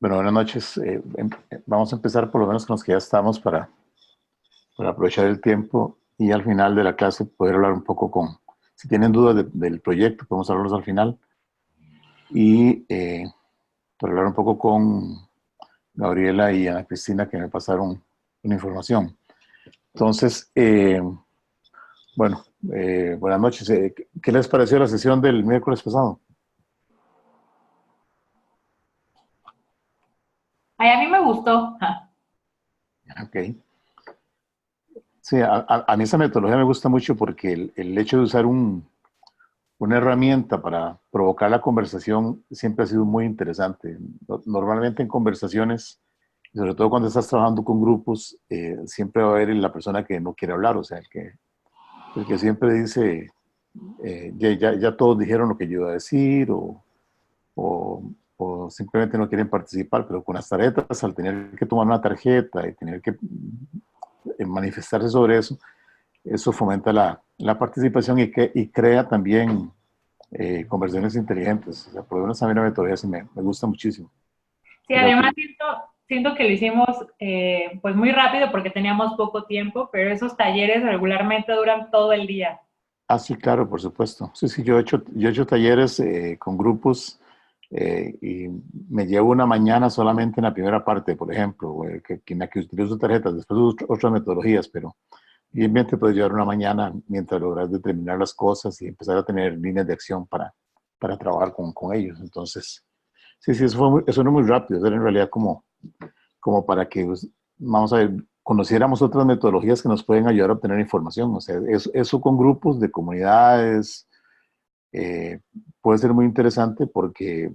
Bueno, buenas noches. Vamos a empezar por lo menos con los que ya estamos para aprovechar el tiempo y al final de la clase poder hablar un poco si tienen dudas del proyecto, podemos hablarlos al final y para hablar un poco con Gabriela y Ana Cristina que me pasaron una información. Entonces, bueno, buenas noches. ¿Qué les pareció la sesión del miércoles pasado? Ay, a mí me gustó. Ok. Sí, a mí esa metodología me gusta mucho porque el hecho de usar una herramienta para provocar la conversación siempre ha sido muy interesante. Normalmente en conversaciones, sobre todo cuando estás trabajando con grupos, siempre va a haber la persona que no quiere hablar, o sea, el que siempre dice, ya todos dijeron lo que yo iba a decir, o, o simplemente no quieren participar, pero con las tarjetas, al tener que tomar una tarjeta y tener que manifestarse sobre eso fomenta la participación y crea también conversaciones inteligentes. O sea, por lo menos a mí la metodología sí me gusta muchísimo. Sí, Creo además que, siento que lo hicimos pues muy rápido porque teníamos poco tiempo, pero esos talleres regularmente duran todo el día. sí, claro, por supuesto. Sí, sí, yo he hecho talleres con grupos y me llevo una mañana solamente en la primera parte, por ejemplo, en la que utilizo tarjetas, después otras metodologías, pero bien te puedes llevar una mañana mientras logras determinar las cosas y empezar a tener líneas de acción para trabajar con ellos. Entonces, sí, sí, eso no muy rápido, era en realidad como para que, vamos a ver, conociéramos otras metodologías que nos pueden ayudar a obtener información. O sea, eso con grupos de comunidades eh, puede ser muy interesante porque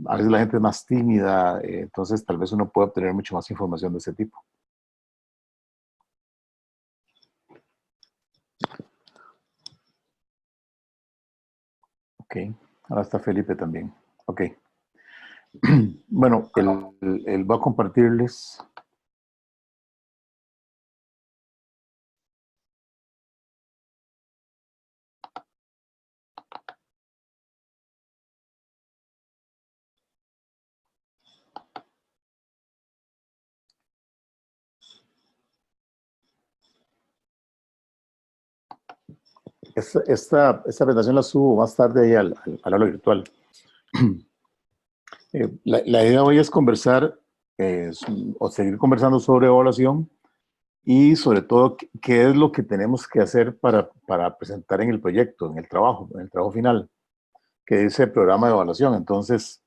a veces la gente es más tímida, entonces tal vez uno pueda obtener mucho más información de ese tipo. Ok, ahora está Felipe también. Ok, bueno, voy a compartirles. Esta presentación la subo más tarde ahí al aula virtual. La idea hoy es conversar o seguir conversando sobre evaluación y sobre todo qué es lo que tenemos que hacer para presentar en el proyecto, en el trabajo final, que dice el programa de evaluación. Entonces,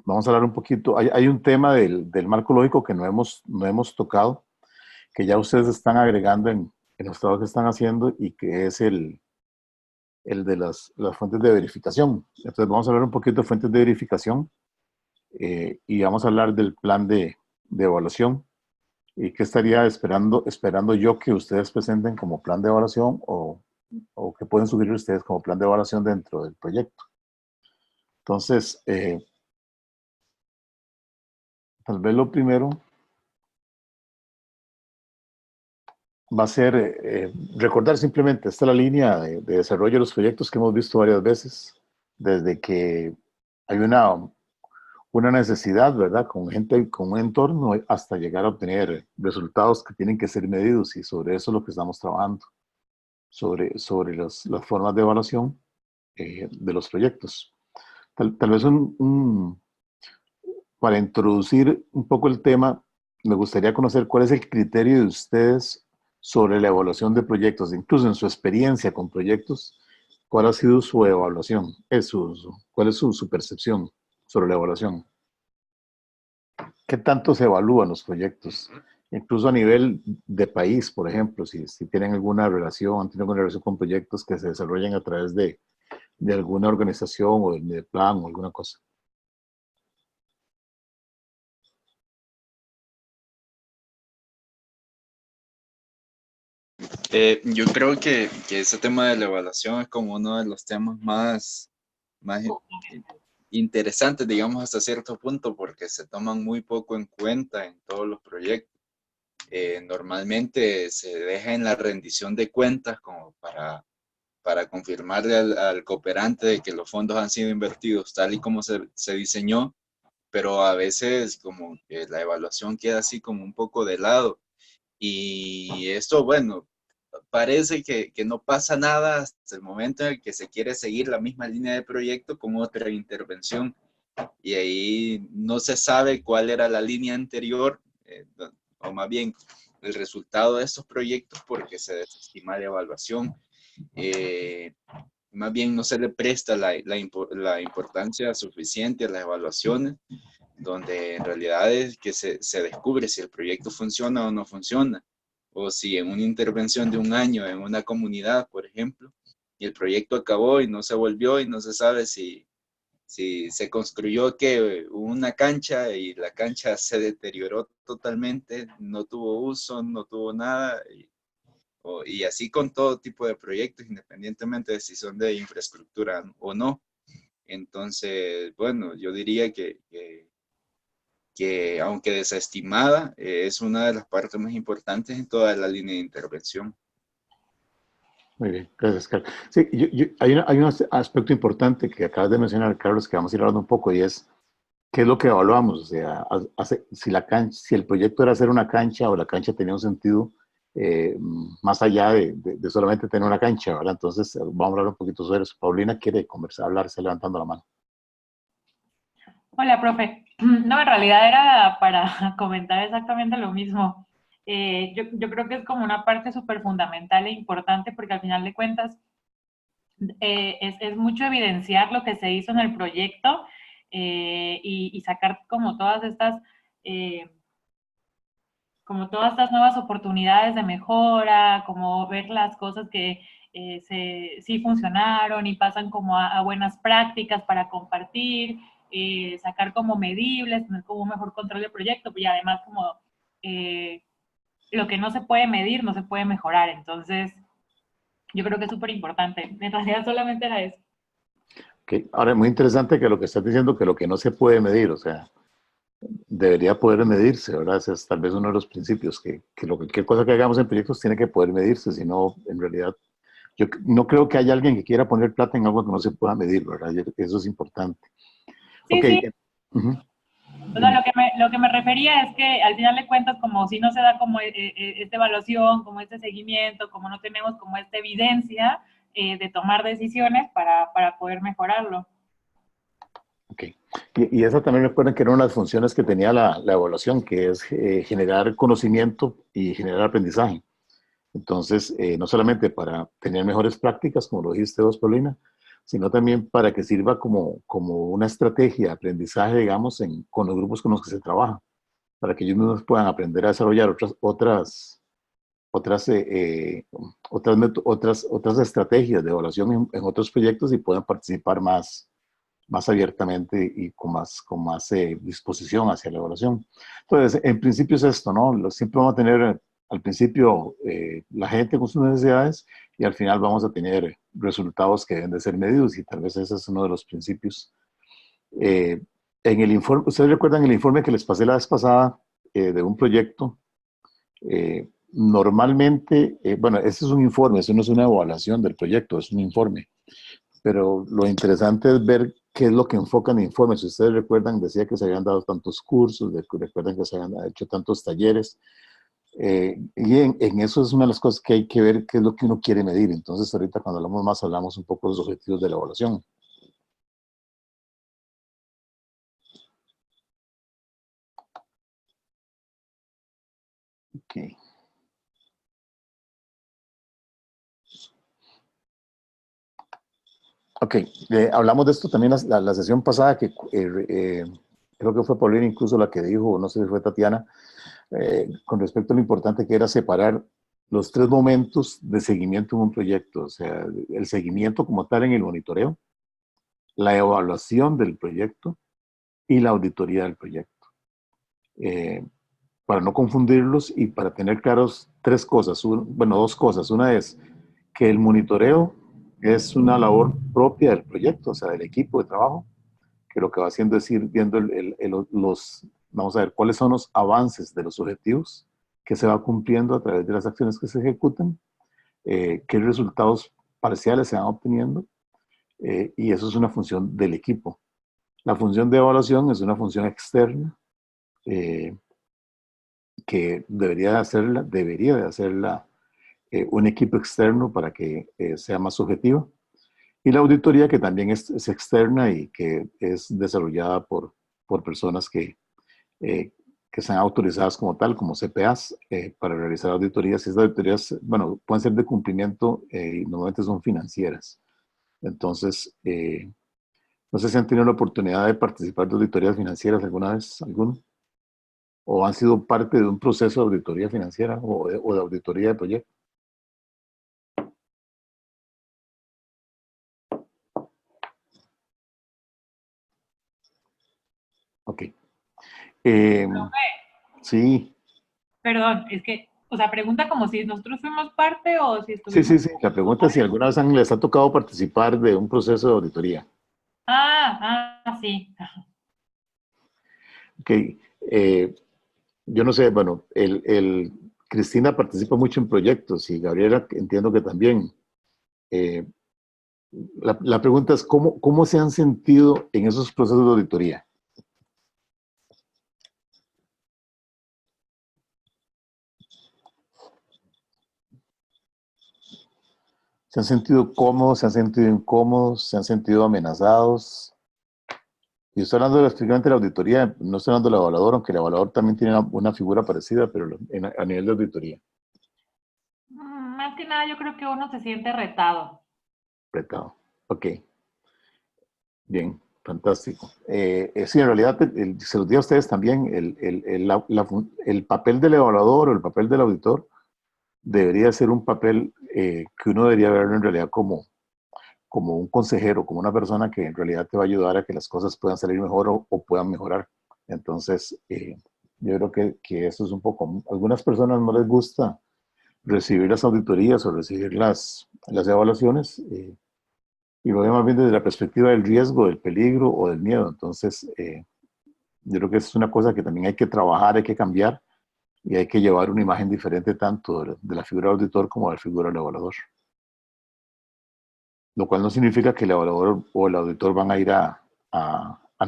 vamos a hablar un poquito. Hay un tema del marco lógico que no hemos tocado, que ya ustedes están agregando en los trabajos que están haciendo y que es el de las fuentes de verificación. Entonces, vamos a hablar un poquito de fuentes de verificación y vamos a hablar del plan de evaluación. ¿Y qué estaría esperando yo que ustedes presenten como plan de evaluación o que pueden sugerir ustedes como plan de evaluación dentro del proyecto? Entonces, tal vez lo primero va a ser recordar simplemente, esta es la línea de desarrollo de los proyectos que hemos visto varias veces, desde que hay una necesidad, ¿verdad? Con gente, con un entorno, hasta llegar a obtener resultados que tienen que ser medidos y sobre eso es lo que estamos trabajando, sobre las formas de evaluación de los proyectos. Tal vez para introducir un poco el tema, me gustaría conocer cuál es el criterio de ustedes sobre la evaluación de proyectos, incluso en su experiencia con proyectos, cuál ha sido su evaluación, cuál es su percepción sobre la evaluación. ¿Qué tanto se evalúan los proyectos? Incluso a nivel de país, por ejemplo, si tienen alguna relación, han tenido alguna relación con proyectos que se desarrollan a través de alguna organización o de plan o alguna cosa. Yo creo que ese tema de la evaluación es como uno de los temas más interesantes, digamos, hasta cierto punto, porque se toman muy poco en cuenta en todos los proyectos. Normalmente se deja en la rendición de cuentas como para confirmarle al cooperante de que los fondos han sido invertidos tal y como se diseñó, pero a veces como que la evaluación queda así como un poco de lado. Y esto, bueno, parece que no pasa nada hasta el momento en el que se quiere seguir la misma línea de proyecto con otra intervención. Y ahí no se sabe cuál era la línea anterior, o más bien el resultado de estos proyectos porque se desestima la evaluación. Eh, Más bien no se le presta la importancia suficiente a las evaluaciones, donde en realidad es que se descubre si el proyecto funciona o no funciona, o si en una intervención de un año en una comunidad, por ejemplo, y el proyecto acabó y no se volvió y no se sabe si se construyó que una cancha y la cancha se deterioró totalmente, no tuvo uso, no tuvo nada, y así con todo tipo de proyectos, independientemente de si son de infraestructura o no. Entonces, bueno, yo diría que aunque desestimada, es una de las partes más importantes en toda la línea de intervención. Muy bien, gracias, Carlos. Sí, hay un aspecto importante que acabas de mencionar, Carlos, que vamos a ir hablando un poco, y es qué es lo que evaluamos. O sea, si, si el proyecto era hacer una cancha o la cancha tenía un sentido más allá de solamente tener una cancha, ¿verdad? Entonces, vamos a hablar un poquito sobre eso. Paulina quiere conversar, hablar, está levantando la mano. Hola, profe. No, en realidad era para comentar exactamente lo mismo. Yo creo que es como una parte súper fundamental e importante porque al final de cuentas es mucho evidenciar lo que se hizo en el proyecto y sacar eh, como todas estas nuevas oportunidades de mejora, como ver las cosas que sí funcionaron y pasan como a buenas prácticas para compartir, sacar como medibles, tener como un mejor control del proyecto y además como eh, lo que no se puede medir no se puede mejorar. Entonces, yo creo que es súper importante. En realidad solamente era eso. Okay. Ahora, es muy interesante que lo que estás diciendo, que lo que no se puede medir, o sea, debería poder medirse, ¿verdad? Ese es tal vez uno de los principios, que cualquier cosa que hagamos en proyectos tiene que poder medirse, si no, en realidad, yo no creo que haya alguien que quiera poner plata en algo que no se pueda medir, ¿verdad? Eso es importante. Sí, Ok. sí. Uh-huh. O sea, lo que me refería es que al final de cuentas, como si no se da como esta evaluación, como este seguimiento, como no tenemos como esta evidencia de tomar decisiones para poder mejorarlo. Ok. Y esa también recuerden que era una de las funciones que tenía la evaluación, que es generar conocimiento y generar aprendizaje. Entonces, no solamente para tener mejores prácticas, como lo dijiste vos, Paulina, sino también para que sirva como una estrategia de aprendizaje, digamos, con los grupos con los que se trabaja, para que ellos mismos puedan aprender a desarrollar otras, otras estrategias de evaluación en otros proyectos y puedan participar más abiertamente y con más disposición hacia la evaluación. Entonces, en principio es esto, ¿no? Siempre vamos a tener al principio la gente con sus necesidades y al final vamos a tener resultados que deben de ser medidos y tal vez ese es uno de los principios. Eh, en el informe, ¿ustedes recuerdan el informe que les pasé la vez pasada de un proyecto? Normalmente, bueno, este es un informe, eso no es una evaluación del proyecto, es un informe. Pero lo interesante es ver qué es lo que enfocan en informes. Si ustedes recuerdan, decía que se habían dado tantos cursos, recuerdan que se habían hecho tantos talleres. Y en eso es una de las cosas que hay que ver qué es lo que uno quiere medir. Entonces, ahorita cuando hablamos más, hablamos un poco de los objetivos de la evaluación. Okay. Ok, hablamos de esto también la sesión pasada, que creo que fue Paulina incluso la que dijo, no sé si fue Tatiana, con respecto a lo importante que era separar los tres momentos de seguimiento en un proyecto, o sea, el seguimiento como tal en el monitoreo, la evaluación del proyecto y la auditoría del proyecto. Para no confundirlos y para tener claros tres cosas, bueno, dos cosas. Una es que el monitoreo es una labor propia del proyecto, o sea, del equipo de trabajo, que lo que va haciendo es ir viendo vamos a ver, cuáles son los avances de los objetivos que se va cumpliendo a través de las acciones que se ejecutan, qué resultados parciales se van obteniendo, y eso es una función del equipo. La función de evaluación es una función externa que debería de hacerla un equipo externo para que sea más objetiva. Y la auditoría, que también es externa y que es desarrollada por personas que sean autorizadas como tal, como CPAs, para realizar auditorías. Y estas auditorías, bueno, pueden ser de cumplimiento y normalmente son financieras. Entonces, no sé si han tenido la oportunidad de participar de auditorías financieras alguna vez, alguno, o han sido parte de un proceso de auditoría financiera o de auditoría de proyecto. Ok. Sí, Perdón, es que, o sea, pregunta como si nosotros fuimos parte o si sí, estuvimos... sí, sí. La pregunta es si alguna vez les ha tocado participar de un proceso de auditoría. Sí. Ok. Yo no sé, bueno, Cristina participa mucho en proyectos y Gabriela entiendo que también. Eh, la pregunta es, ¿cómo se han sentido en esos procesos de auditoría? ¿Se han sentido cómodos? ¿Se han sentido incómodos? ¿Se han sentido amenazados? Y estoy hablando estrictamente de la auditoría, no estoy hablando del evaluador, aunque el evaluador también tiene una figura parecida, pero a nivel de auditoría. Más que nada yo creo que uno se siente retado. Apretado. Ok, bien, fantástico. Sí, en realidad, se los digo a ustedes también, el papel del evaluador o el papel del auditor debería ser un papel que uno debería verlo en realidad como un consejero, como una persona que en realidad te va a ayudar a que las cosas puedan salir mejor o puedan mejorar. Entonces, yo creo que eso es un poco, a algunas personas no les gusta recibir las auditorías o recibir las evaluaciones, y lo ven más bien desde la perspectiva del riesgo, del peligro o del miedo. Entonces, yo creo que es una cosa que también hay que trabajar, hay que cambiar y hay que llevar una imagen diferente tanto de la figura del auditor como de la figura del evaluador. Lo cual no significa que el evaluador o el auditor van a ir a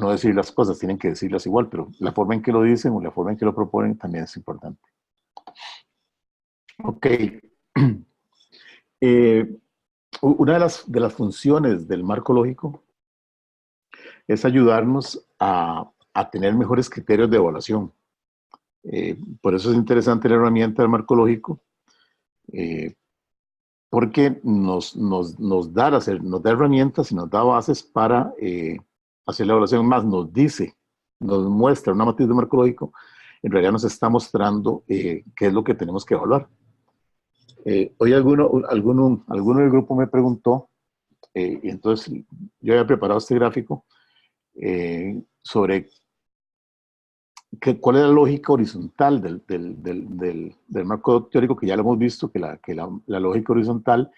no decir las cosas, tienen que decirlas igual, pero la forma en que lo dicen o la forma en que lo proponen también es importante. Ok. Una de las funciones del marco lógico es ayudarnos a tener mejores criterios de evaluación. Por eso es interesante la herramienta del marco lógico, porque nos da herramientas y nos da bases para hacer la evaluación. Más nos dice, nos muestra una matriz de marco lógico, en realidad nos está mostrando qué es lo que tenemos que evaluar. Hoy alguno del grupo me preguntó, y entonces yo había preparado este gráfico sobre cuál es la lógica horizontal del marco teórico, que ya lo hemos visto, que la lógica horizontal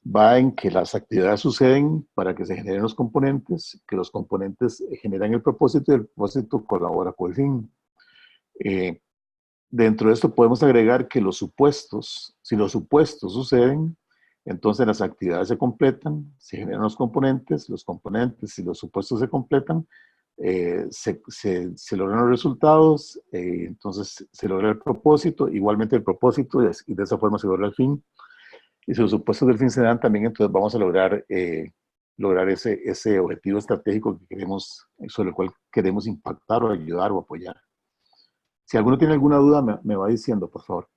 va en que las actividades suceden para que se generen los componentes, que los componentes generan el propósito y el propósito colabora con el fin. Dentro de esto podemos agregar que si los supuestos suceden, entonces las actividades se completan, se generan los componentes, si los supuestos se completan, se logran los resultados, entonces se logra el propósito, igualmente el propósito, y de esa forma se logra el fin. Y si los supuestos del fin se dan también, entonces vamos a lograr ese objetivo estratégico que queremos, sobre el cual queremos impactar o ayudar o apoyar. Si alguno tiene alguna duda, me va diciendo, por favor.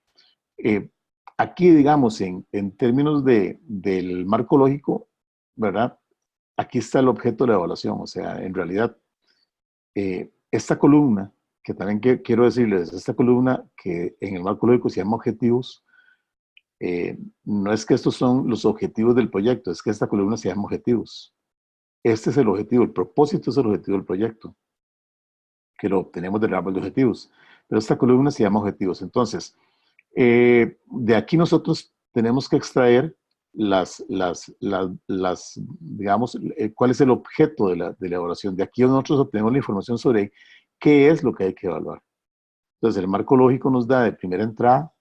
Eh, Aquí, digamos, en términos del marco lógico, ¿verdad? Aquí está el objeto de la evaluación. O sea, en realidad, esta columna, que también quiero decirles, esta columna que en el marco lógico se llama objetivos, no es que estos son los objetivos del proyecto, es que esta columna se llama objetivos. Este es el objetivo, el propósito es el objetivo del proyecto, que lo obtenemos del árbol de objetivos. Pero esta columna se llama objetivos. Entonces, de aquí nosotros tenemos que extraer digamos, cuál es el objeto de la evaluación. De aquí nosotros obtenemos la información sobre qué es lo que hay que evaluar. Entonces, el marco lógico nos da de primera entrada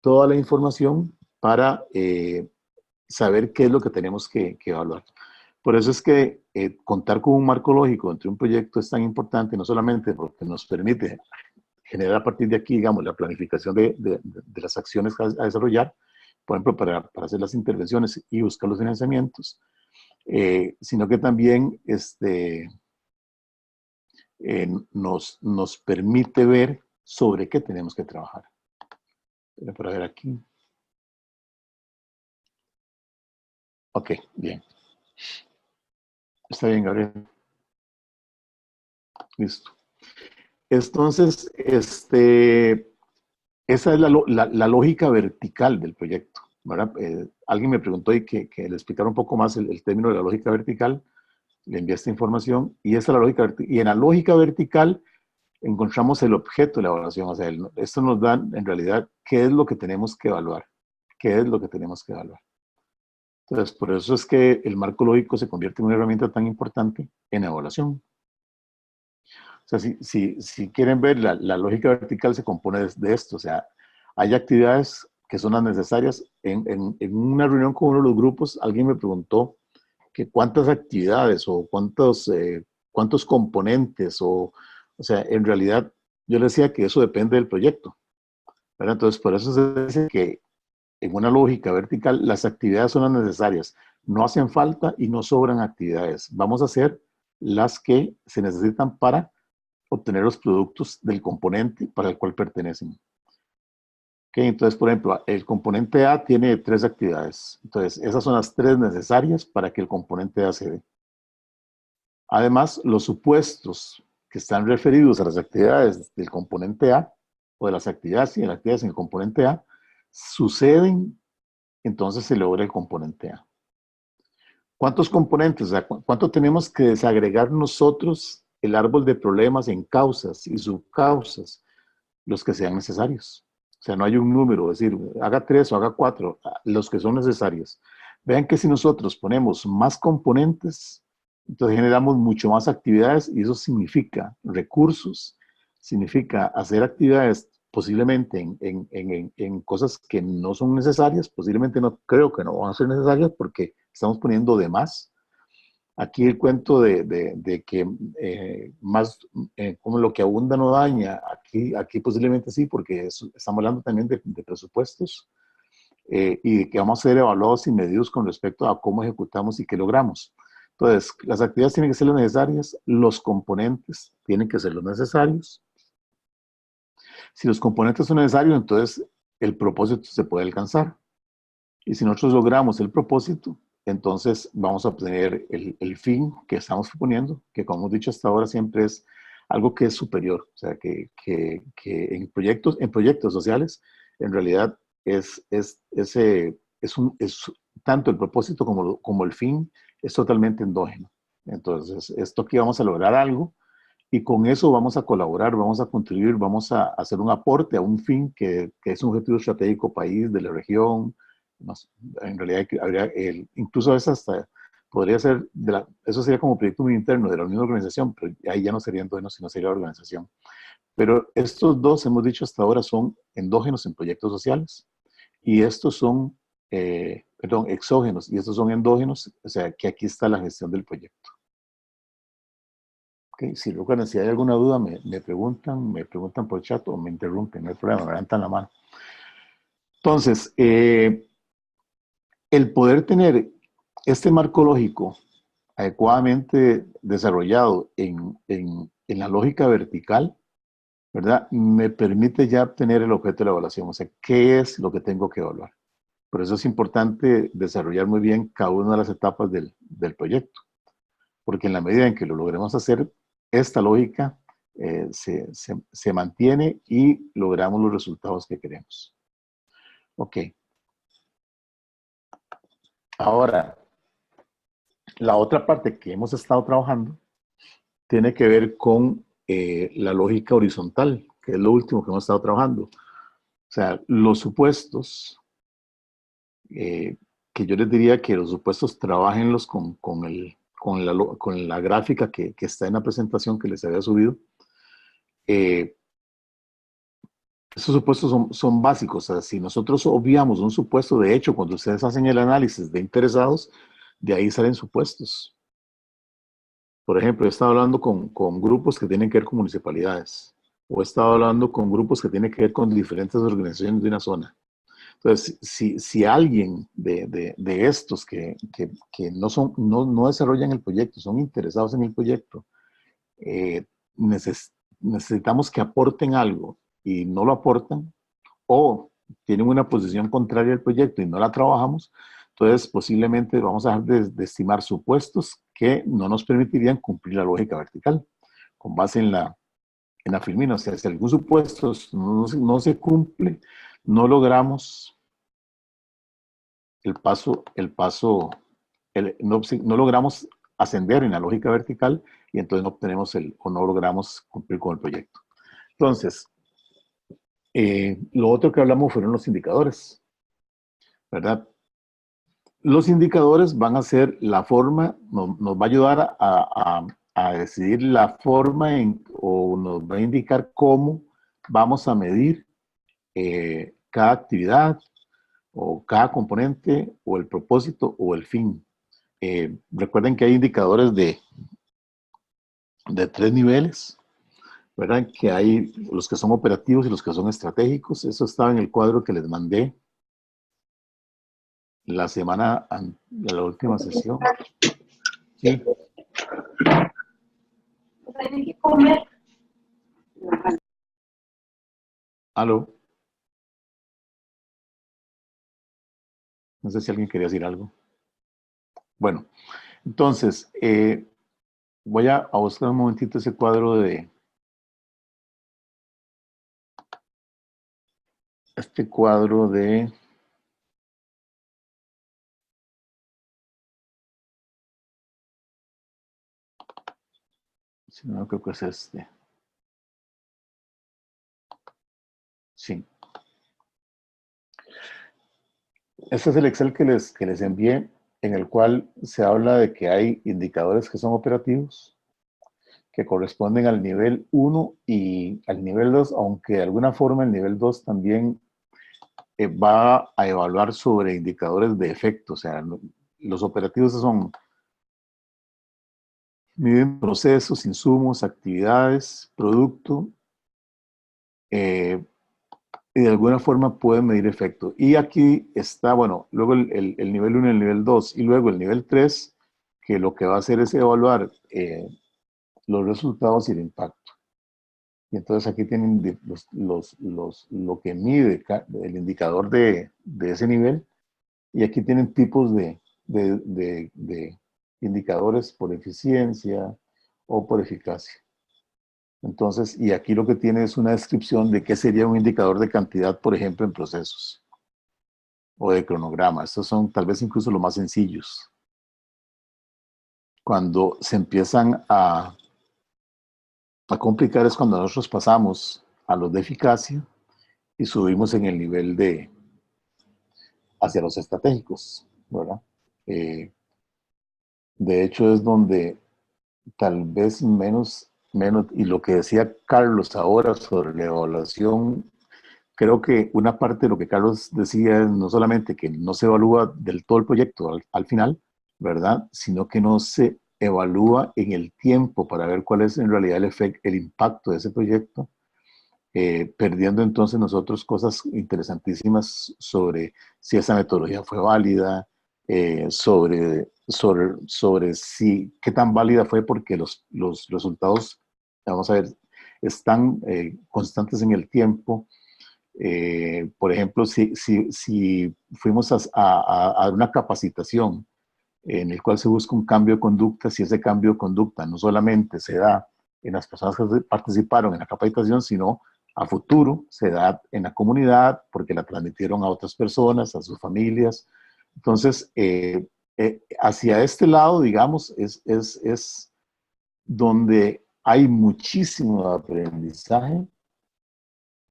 toda la información para saber qué es lo que tenemos que evaluar. Por eso es que contar con un marco lógico entre un proyecto es tan importante, no solamente porque nos permite generar a partir de aquí, digamos, la planificación de las acciones a desarrollar, por ejemplo, para hacer las intervenciones y buscar los financiamientos, sino que también nos permite ver sobre qué tenemos que trabajar. Para ver aquí. Ok, bien. Está bien, Gabriel. Listo. Entonces, esa es la lógica vertical del proyecto, ¿verdad? Alguien me preguntó y que le explicara un poco más el término de la lógica vertical. Le envié esta información y esa es la lógica vertical. Y en la lógica vertical encontramos el objeto de la evaluación. O sea, esto nos da en realidad qué es lo que tenemos que evaluar. ¿Qué es lo que tenemos que evaluar? Entonces, por eso es que el marco lógico se convierte en una herramienta tan importante en evaluación. O sea, si quieren ver, la lógica vertical se compone de esto. O sea, hay actividades que son las necesarias. En una reunión con uno de los grupos, alguien me preguntó que cuántas actividades o cuántos componentes o sea, en realidad yo le decía que eso depende del proyecto, ¿verdad? Entonces, por eso se dice que en una lógica vertical las actividades son las necesarias. No hacen falta y no sobran actividades. Vamos a hacer las que se necesitan para obtener los productos del componente para el cual pertenecen. Okay, entonces, por ejemplo, el componente A tiene 3 actividades. Entonces, esas son las 3 necesarias para que el componente A se dé. Además, los supuestos que están referidos a las actividades del componente A o de las actividades y de las actividades en el componente A suceden, entonces se logra el componente A. ¿Cuántos componentes? O sea, ¿cuánto tenemos que desagregar nosotros el árbol de problemas en causas y subcausas? Los que sean necesarios. O sea, no hay un número, es decir, haga 3 o haga 4, los que son necesarios. Vean que si nosotros ponemos más componentes, entonces generamos mucho más actividades y eso significa recursos, significa hacer actividades posiblemente en cosas que no son necesarias, posiblemente no creo que no van a ser necesarias porque estamos poniendo de más. Aquí el cuento de que más como lo que abunda no daña, aquí posiblemente sí, porque estamos hablando también de presupuestos y de que vamos a ser evaluados y medidos con respecto a cómo ejecutamos y qué logramos. Entonces, las actividades tienen que ser las necesarias, los componentes tienen que ser los necesarios. Si los componentes son necesarios, entonces el propósito se puede alcanzar. Y si nosotros logramos el propósito, entonces vamos a obtener el fin que estamos proponiendo, que como hemos dicho hasta ahora siempre es algo que es superior. O sea, que en proyectos sociales, en realidad es tanto el propósito como el fin es totalmente endógeno. Entonces, esto aquí vamos a lograr algo y con eso vamos a colaborar, vamos a contribuir, vamos a hacer un aporte a un fin que es un objetivo estratégico país, de la región. En realidad habría incluso hasta podría ser, eso sería como proyecto muy interno de la misma organización, pero ahí ya no sería endógeno, sino sería la organización. Pero estos dos, hemos dicho hasta ahora, son endógenos en proyectos sociales y estos son, exógenos y estos son endógenos, o sea, que aquí está la gestión del proyecto. Okay. Si luego si hay alguna duda, me preguntan por chat o me interrumpen, no hay problema, me levantan la mano. Entonces, el poder tener este marco lógico adecuadamente desarrollado en la lógica vertical, ¿verdad? Me permite ya obtener el objeto de la evaluación, o sea, ¿qué es lo que tengo que evaluar? Por eso es importante desarrollar muy bien cada una de las etapas del proyecto, porque en la medida en que lo logremos hacer, esta lógica se mantiene y logramos los resultados que queremos. Ok. Ahora, la otra parte que hemos estado trabajando tiene que ver con la lógica horizontal, que es lo último que hemos estado trabajando. O sea, los supuestos, que yo les diría que los supuestos trabajenlos con la gráfica que está en la presentación que les había subido. Esos supuestos son básicos. O sea, si nosotros obviamos un supuesto, de hecho, cuando ustedes hacen el análisis de interesados, de ahí salen supuestos. Por ejemplo, he estado hablando con grupos que tienen que ver con municipalidades, o he estado hablando con grupos que tienen que ver con diferentes organizaciones de una zona. Entonces, si alguien de estos que no, no desarrollan el proyecto, son interesados en el proyecto, eh, necesitamos que aporten algo y no lo aportan, o tienen una posición contraria al proyecto y no la trabajamos, entonces posiblemente vamos a dejar de estimar supuestos que no nos permitirían cumplir la lógica vertical con base en la filmina. O sea, si algún supuesto no se cumple, no logramos no logramos ascender en la lógica vertical y entonces no obtenemos o no logramos cumplir con el proyecto. Entonces, lo otro que hablamos fueron los indicadores, ¿verdad? Los indicadores van a ser la forma, nos va a ayudar a decidir la forma o nos va a indicar cómo vamos a medir cada actividad o cada componente o el propósito o el fin. Recuerden que hay indicadores de 3 niveles, ¿verdad? Que hay los que son operativos y los que son estratégicos. Eso estaba en el cuadro que les mandé de la última sesión. Sí. ¿Aló? No sé si alguien quería decir algo. Bueno, entonces, voy a buscar un momentito ese cuadro de... Este cuadro de... Si no, creo que es este. Sí. Este es el Excel que les envié, en el cual se habla de que hay indicadores que son operativos, que corresponden al nivel 1 y al nivel 2, aunque de alguna forma el nivel 2 también va a evaluar sobre indicadores de efecto. O sea, los operativos son miden procesos, insumos, actividades, producto, y de alguna forma pueden medir efecto. Y aquí está, bueno, luego el nivel 1 y el nivel 2, y luego el nivel 3, que lo que va a hacer es evaluar los resultados y el impacto. Y entonces aquí tienen lo que mide el indicador de ese nivel, y aquí tienen tipos de indicadores por eficiencia o por eficacia. Entonces, y aquí lo que tiene es una descripción de qué sería un indicador de cantidad, por ejemplo, en procesos o de cronograma. Estos son tal vez incluso los más sencillos. Cuando se empiezan a complicar es cuando nosotros pasamos a los de eficacia y subimos en el nivel hacia los estratégicos, ¿verdad? De hecho, es donde tal vez menos, y lo que decía Carlos ahora sobre la evaluación, creo que una parte de lo que Carlos decía es no solamente que no se evalúa del todo el proyecto al final, ¿verdad? Sino que no se evalúa en el tiempo para ver cuál es en realidad el impacto de ese proyecto, perdiendo entonces nosotros cosas interesantísimas sobre si esa metodología fue válida, sobre si, qué tan válida fue porque los resultados, vamos a ver, están constantes en el tiempo. Por ejemplo, si fuimos a una capacitación en el cual se busca un cambio de conducta, si ese cambio de conducta no solamente se da en las personas que participaron en la capacitación, sino a futuro se da en la comunidad porque la transmitieron a otras personas, a sus familias. Entonces, hacia este lado, digamos, es donde hay muchísimo aprendizaje,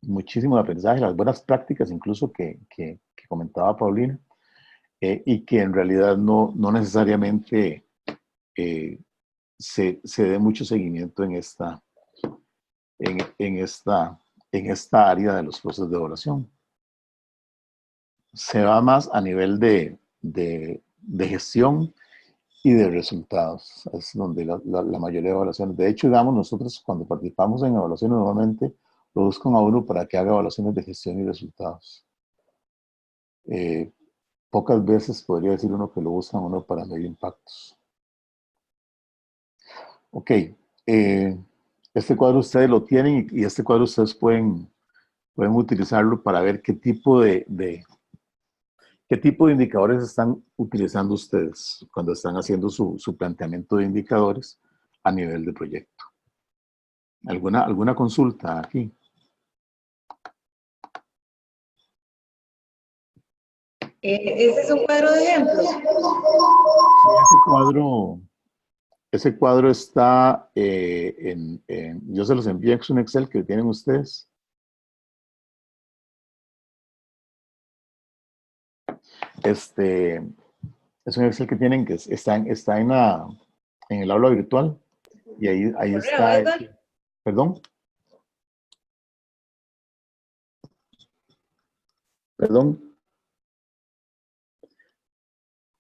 las buenas prácticas incluso que comentaba Paulina, y que en realidad no necesariamente se dé mucho seguimiento en esta área de los procesos de evaluación. Se va más a nivel de gestión y de resultados. Es donde la mayoría de evaluaciones. De hecho, digamos, nosotros cuando participamos en evaluaciones normalmente lo buscan a uno para que haga evaluaciones de gestión y resultados. Pocas veces podría decir uno que lo buscan a uno para medir impactos. Ok. Este cuadro ustedes lo tienen y este cuadro ustedes pueden utilizarlo para ver qué tipo de indicadores están utilizando ustedes cuando están haciendo su planteamiento de indicadores a nivel de proyecto. ¿Alguna consulta aquí? Ese es un cuadro de ejemplos. Ese cuadro está yo se los envié, es un Excel que tienen ustedes. Es un Excel que tienen que está en el aula virtual y ahí está. ¿Perdón? Perdón.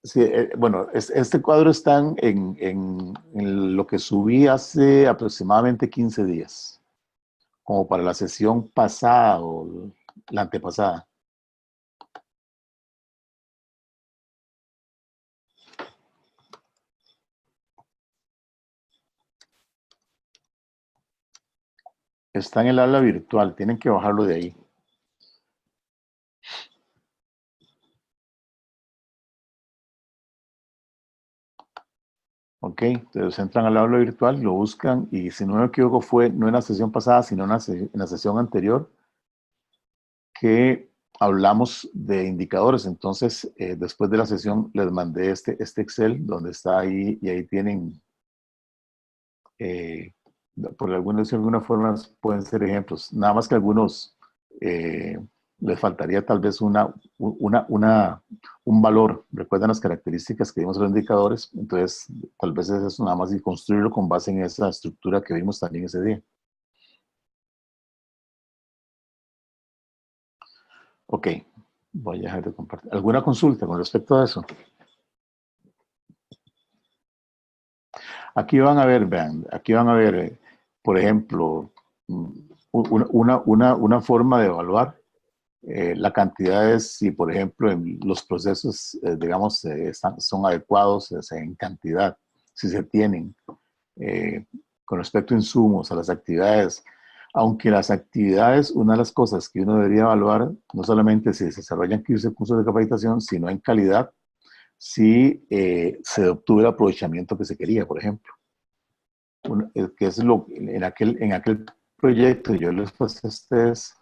Sí, bueno, este cuadro está en lo que subí hace aproximadamente 15 días, como para la sesión pasada o la antepasada. Está en el aula virtual, tienen que bajarlo de ahí. Ok, entonces entran al aula virtual, lo buscan y si no me equivoco fue no en la sesión pasada, sino en la sesión anterior que hablamos de indicadores. Entonces, después de la sesión les mandé este Excel donde está ahí y ahí tienen, por alguna forma pueden ser ejemplos. Nada más que algunos les faltaría tal vez un valor. Recuerdan las características que vimos en los indicadores, entonces tal vez es eso nada más y construirlo con base en esa estructura que vimos también ese día. Ok, voy a dejar de compartir. ¿Alguna consulta con respecto a eso? Aquí van a ver, vean, aquí van a ver, por ejemplo, una forma de evaluar la cantidad es si, por ejemplo, en los procesos, digamos, son adecuados en cantidad, si se tienen. Con respecto a insumos, a las actividades, aunque las actividades, una de las cosas que uno debería evaluar, no solamente si se desarrollan cursos de capacitación, sino en calidad, si se obtuvo el aprovechamiento que se quería, por ejemplo. Que es lo, en aquel proyecto yo les pasé a ustedes,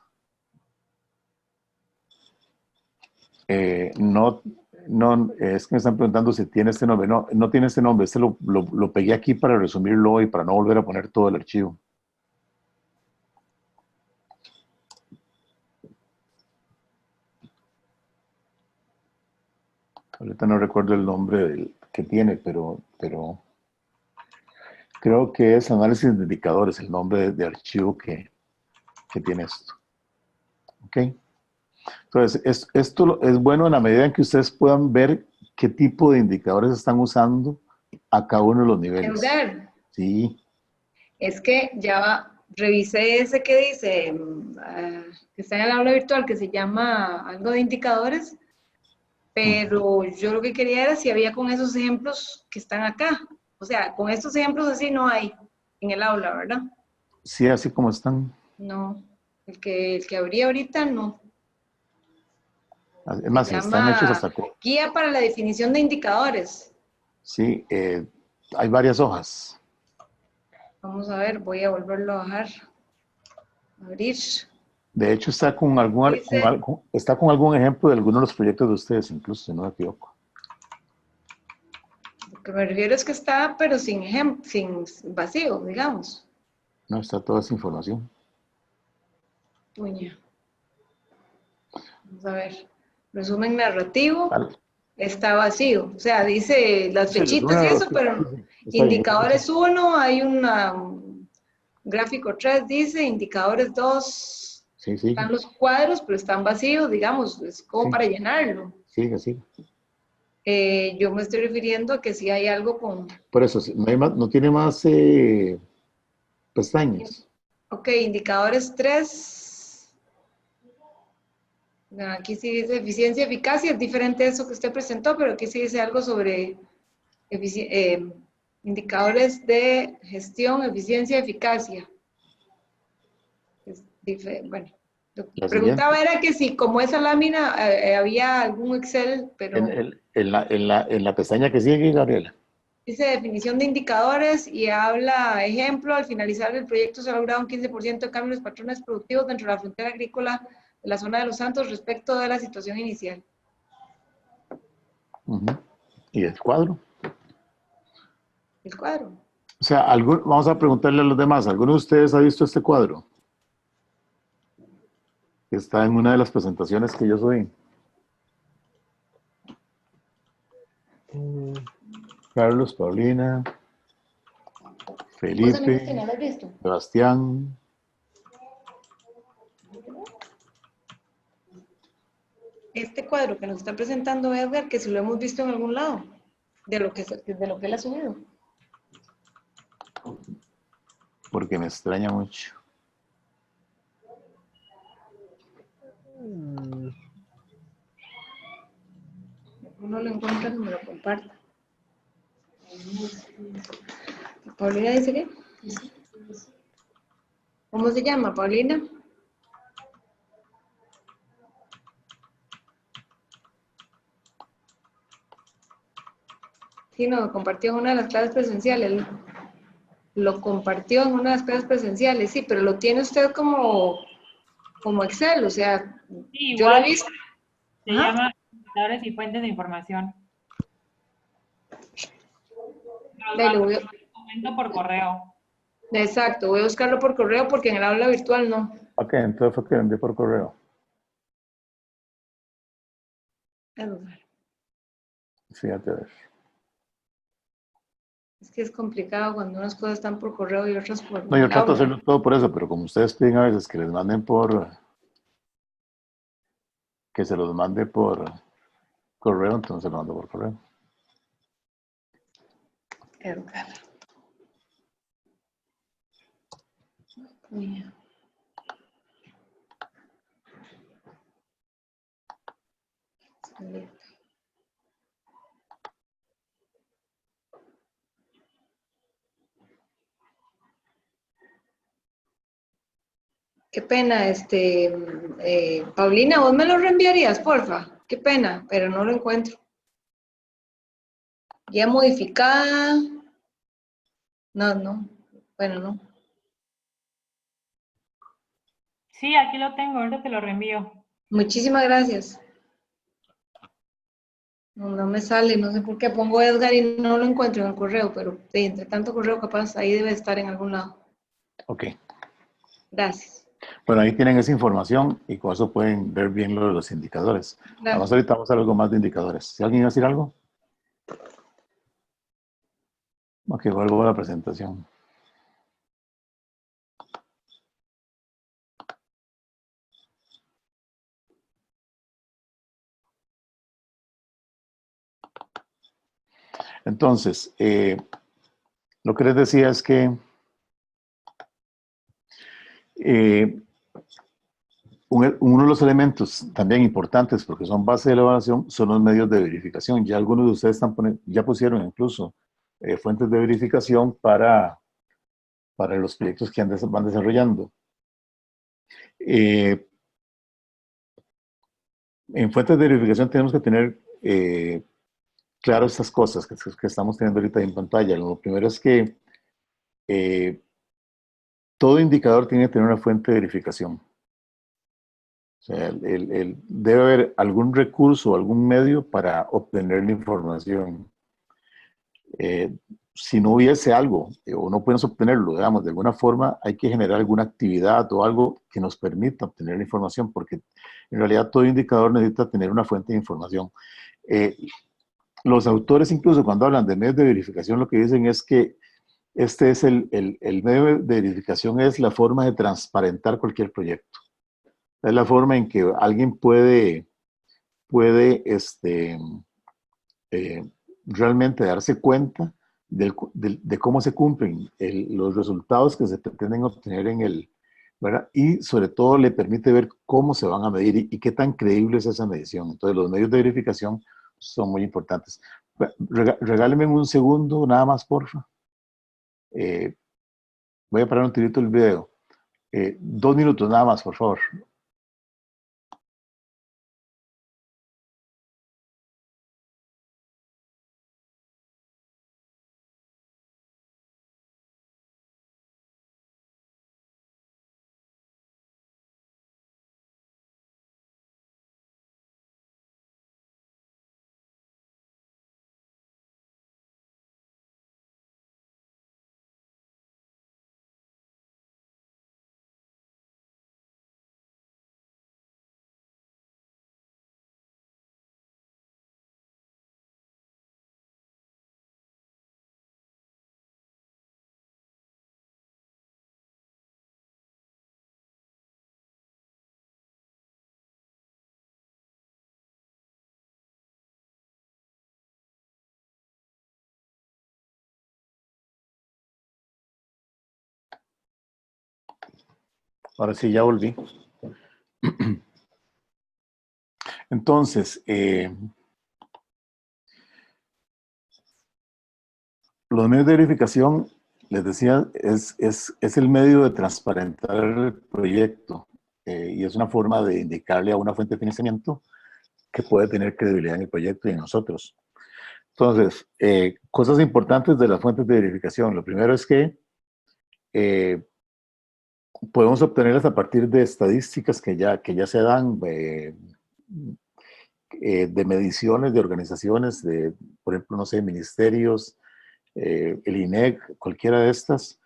no, es que me están preguntando si tiene este nombre. No, no tiene este nombre. Este lo pegué aquí para resumirlo y para no volver a poner todo el archivo. Ahorita no recuerdo el nombre que tiene, pero creo que es análisis de indicadores, el nombre de archivo que tiene esto. ¿Ok? Entonces, esto es bueno en la medida en que ustedes puedan ver qué tipo de indicadores están usando a cada uno de los niveles. Edgar, Sí. es que ya revisé ese que dice, que está en el aula virtual, que se llama algo de indicadores, pero yo lo que quería era si había con esos ejemplos que están acá. O sea, con estos ejemplos así no hay en el aula, ¿verdad? Sí, así como están. No, el que habría ahorita no. Es más, Se están hechos llama hasta... Guía para la definición de indicadores. Sí, hay varias hojas. Vamos a ver, voy a volverlo a bajar. Abrir. De hecho, está con algún ejemplo de alguno de los proyectos de ustedes, incluso, si no me equivoco. Lo que me refiero es que está, pero sin ejemplo, sin vacío, digamos. No, está toda esa información. Puña. Vamos a ver. Resumen narrativo. Vale. Está vacío. O sea, dice las Sí, fechitas y eso, pero está bien. indicadores 1, hay un gráfico 3, dice, indicadores 2, Sí, sí. están los cuadros, pero están vacíos, digamos, es como Sí. para llenarlo. Sigue, sigue. Yo me estoy refiriendo a que si hay algo con... Por eso, no, no tiene más pestañas. Ok, indicadores 3. Aquí sí dice eficiencia, eficacia, es diferente a eso que usted presentó, pero aquí sí dice algo sobre indicadores de gestión, eficiencia, eficacia. Bueno, lo que La preguntaba siguiente. era que si como esa lámina había algún Excel, pero En la pestaña que sigue, Gabriela. dice definición de indicadores y habla, ejemplo, al finalizar el proyecto se ha logrado un 15% de cambio en los patrones productivos dentro de la frontera agrícola de la zona de Los Santos respecto de la situación inicial. Y el cuadro. El cuadro. O sea, vamos a preguntarle a los demás. ¿Alguno de ustedes ha visto este cuadro? Que está en una de las presentaciones que yo subí. Carlos, Paulina, ¿Vos animaste que no Felipe, lo has visto? Sebastián. Este cuadro que nos está presentando Edgar, que si lo hemos visto en algún lado, de lo que él ha subido. Porque me extraña mucho. Uno lo encuentra que me lo comparta. Paulina dice qué. ¿Cómo se llama, Paulina? Sí, no, lo compartió en una de las clases presenciales. Lo compartió en una de las clases presenciales, sí, pero lo tiene usted como Excel, o sea, Sí, yo lo he igual visto. se Ajá. llama indicadores y fuentes de información. Ahí lo voy Comento por correo. Exacto, voy a buscarlo por correo porque en el aula virtual no. Ok, entonces fue que envié por correo. Fíjate a ver. Es que es complicado cuando unas cosas están por correo y otras por No, yo el trato de aula. hacerlo todo por eso, pero como ustedes piden a veces que les manden que se los mande por correo, entonces lo mando por correo. Edgar. Mira. Qué pena, Paulina, vos me lo reenviarías, porfa. Qué pena, pero no lo encuentro. Guía modificada. No. Bueno, no. Sí, aquí lo tengo, ahorita te lo reenvío. Muchísimas gracias. No me sale, no sé por qué pongo Edgar y no lo encuentro en el correo, pero entre tanto correo capaz ahí debe estar en algún lado. Ok. Gracias. Bueno, ahí tienen esa información y con eso pueden ver bien lo de los indicadores. Claro. Además, ahorita vamos a ver algo más de indicadores. ¿Si alguien va a decir algo? Ok, vuelvo a la presentación. Entonces, lo que les decía es que uno de los elementos también importantes, porque son base de la evaluación, son los medios de verificación. Ya algunos de ustedes ya pusieron incluso fuentes de verificación para los proyectos que van desarrollando. En fuentes de verificación tenemos que tener claro estas cosas que estamos teniendo ahorita en pantalla. Lo primero es que todo indicador tiene que tener una fuente de verificación. O sea, debe haber algún recurso o algún medio para obtener la información. Si no hubiese algo o no podemos obtenerlo, digamos, de alguna forma hay que generar alguna actividad o algo que nos permita obtener la información, porque en realidad todo indicador necesita tener una fuente de información. Los autores incluso cuando hablan de medios de verificación lo que dicen es que este es el medio de verificación, es la forma de transparentar cualquier proyecto. Es la forma en que alguien puede realmente darse cuenta de cómo se cumplen los resultados que se pretenden obtener en el, ¿verdad? Y sobre todo le permite ver cómo se van a medir y qué tan creíble es esa medición. Entonces los medios de verificación son muy importantes. Regálenme un segundo nada más, porfa. Voy a parar un tirito el video. 2 minutos nada más, por favor. Ahora sí, ya volví. Entonces, los medios de verificación, les decía, es el medio de transparentar el proyecto y es una forma de indicarle a una fuente de financiamiento que puede tener credibilidad en el proyecto y en nosotros. Entonces, cosas importantes de las fuentes de verificación. Lo primero es que podemos obtenerlas a partir de estadísticas que ya se dan, de mediciones de organizaciones, por ejemplo, no sé, ministerios, el INEC, cualquiera de estas.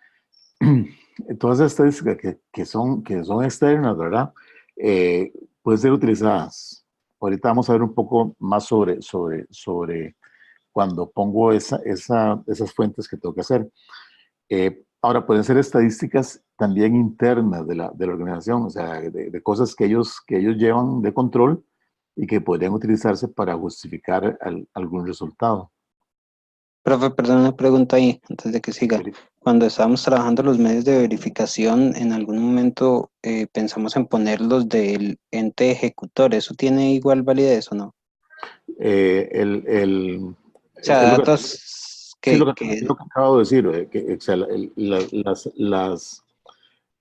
Todas esas estadísticas que son externas, ¿verdad? Pueden ser utilizadas. Ahorita vamos a ver un poco más sobre cuando pongo esas fuentes que tengo que hacer. Ahora, pueden ser estadísticas también internas de la organización, o sea, de cosas que ellos llevan de control y que podrían utilizarse para justificar algún resultado. Profe, perdón, una pregunta ahí, antes de que siga. Cuando estábamos trabajando los medios de verificación, en algún momento pensamos en ponerlos del ente ejecutor. ¿Eso tiene igual validez o no? O sea, datos sí, lo que acabo de decir, o sea,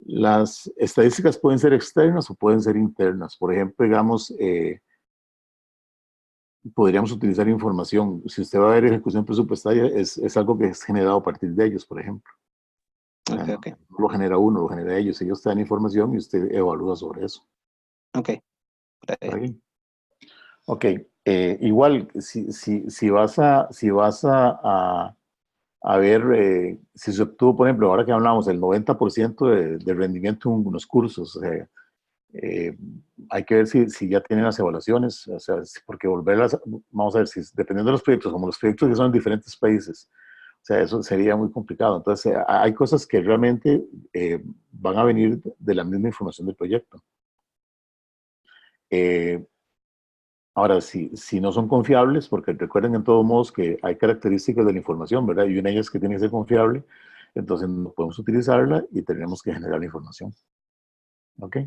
las estadísticas pueden ser externas o pueden ser internas. Por ejemplo, digamos, podríamos utilizar información. Si usted va a ver ejecución presupuestaria, es algo que es generado a partir de ellos, por ejemplo. Okay. No lo genera uno, lo genera ellos. Ellos te dan información y usted evalúa sobre eso. Ok. Ok. Igual, si vas a ver, si se obtuvo, por ejemplo, ahora que hablamos del 90% de rendimiento en unos cursos, hay que ver si ya tienen las evaluaciones, o sea, porque volverlas, vamos a ver, si dependiendo de los proyectos, como los proyectos que son en diferentes países, o sea, eso sería muy complicado. Entonces, hay cosas que realmente van a venir de la misma información del proyecto. Ahora, si no son confiables, porque recuerden en todos modos que hay características de la información, ¿verdad? Y una de ellas que tiene que ser confiable, entonces no podemos utilizarla y tenemos que generar la información. ¿Ok?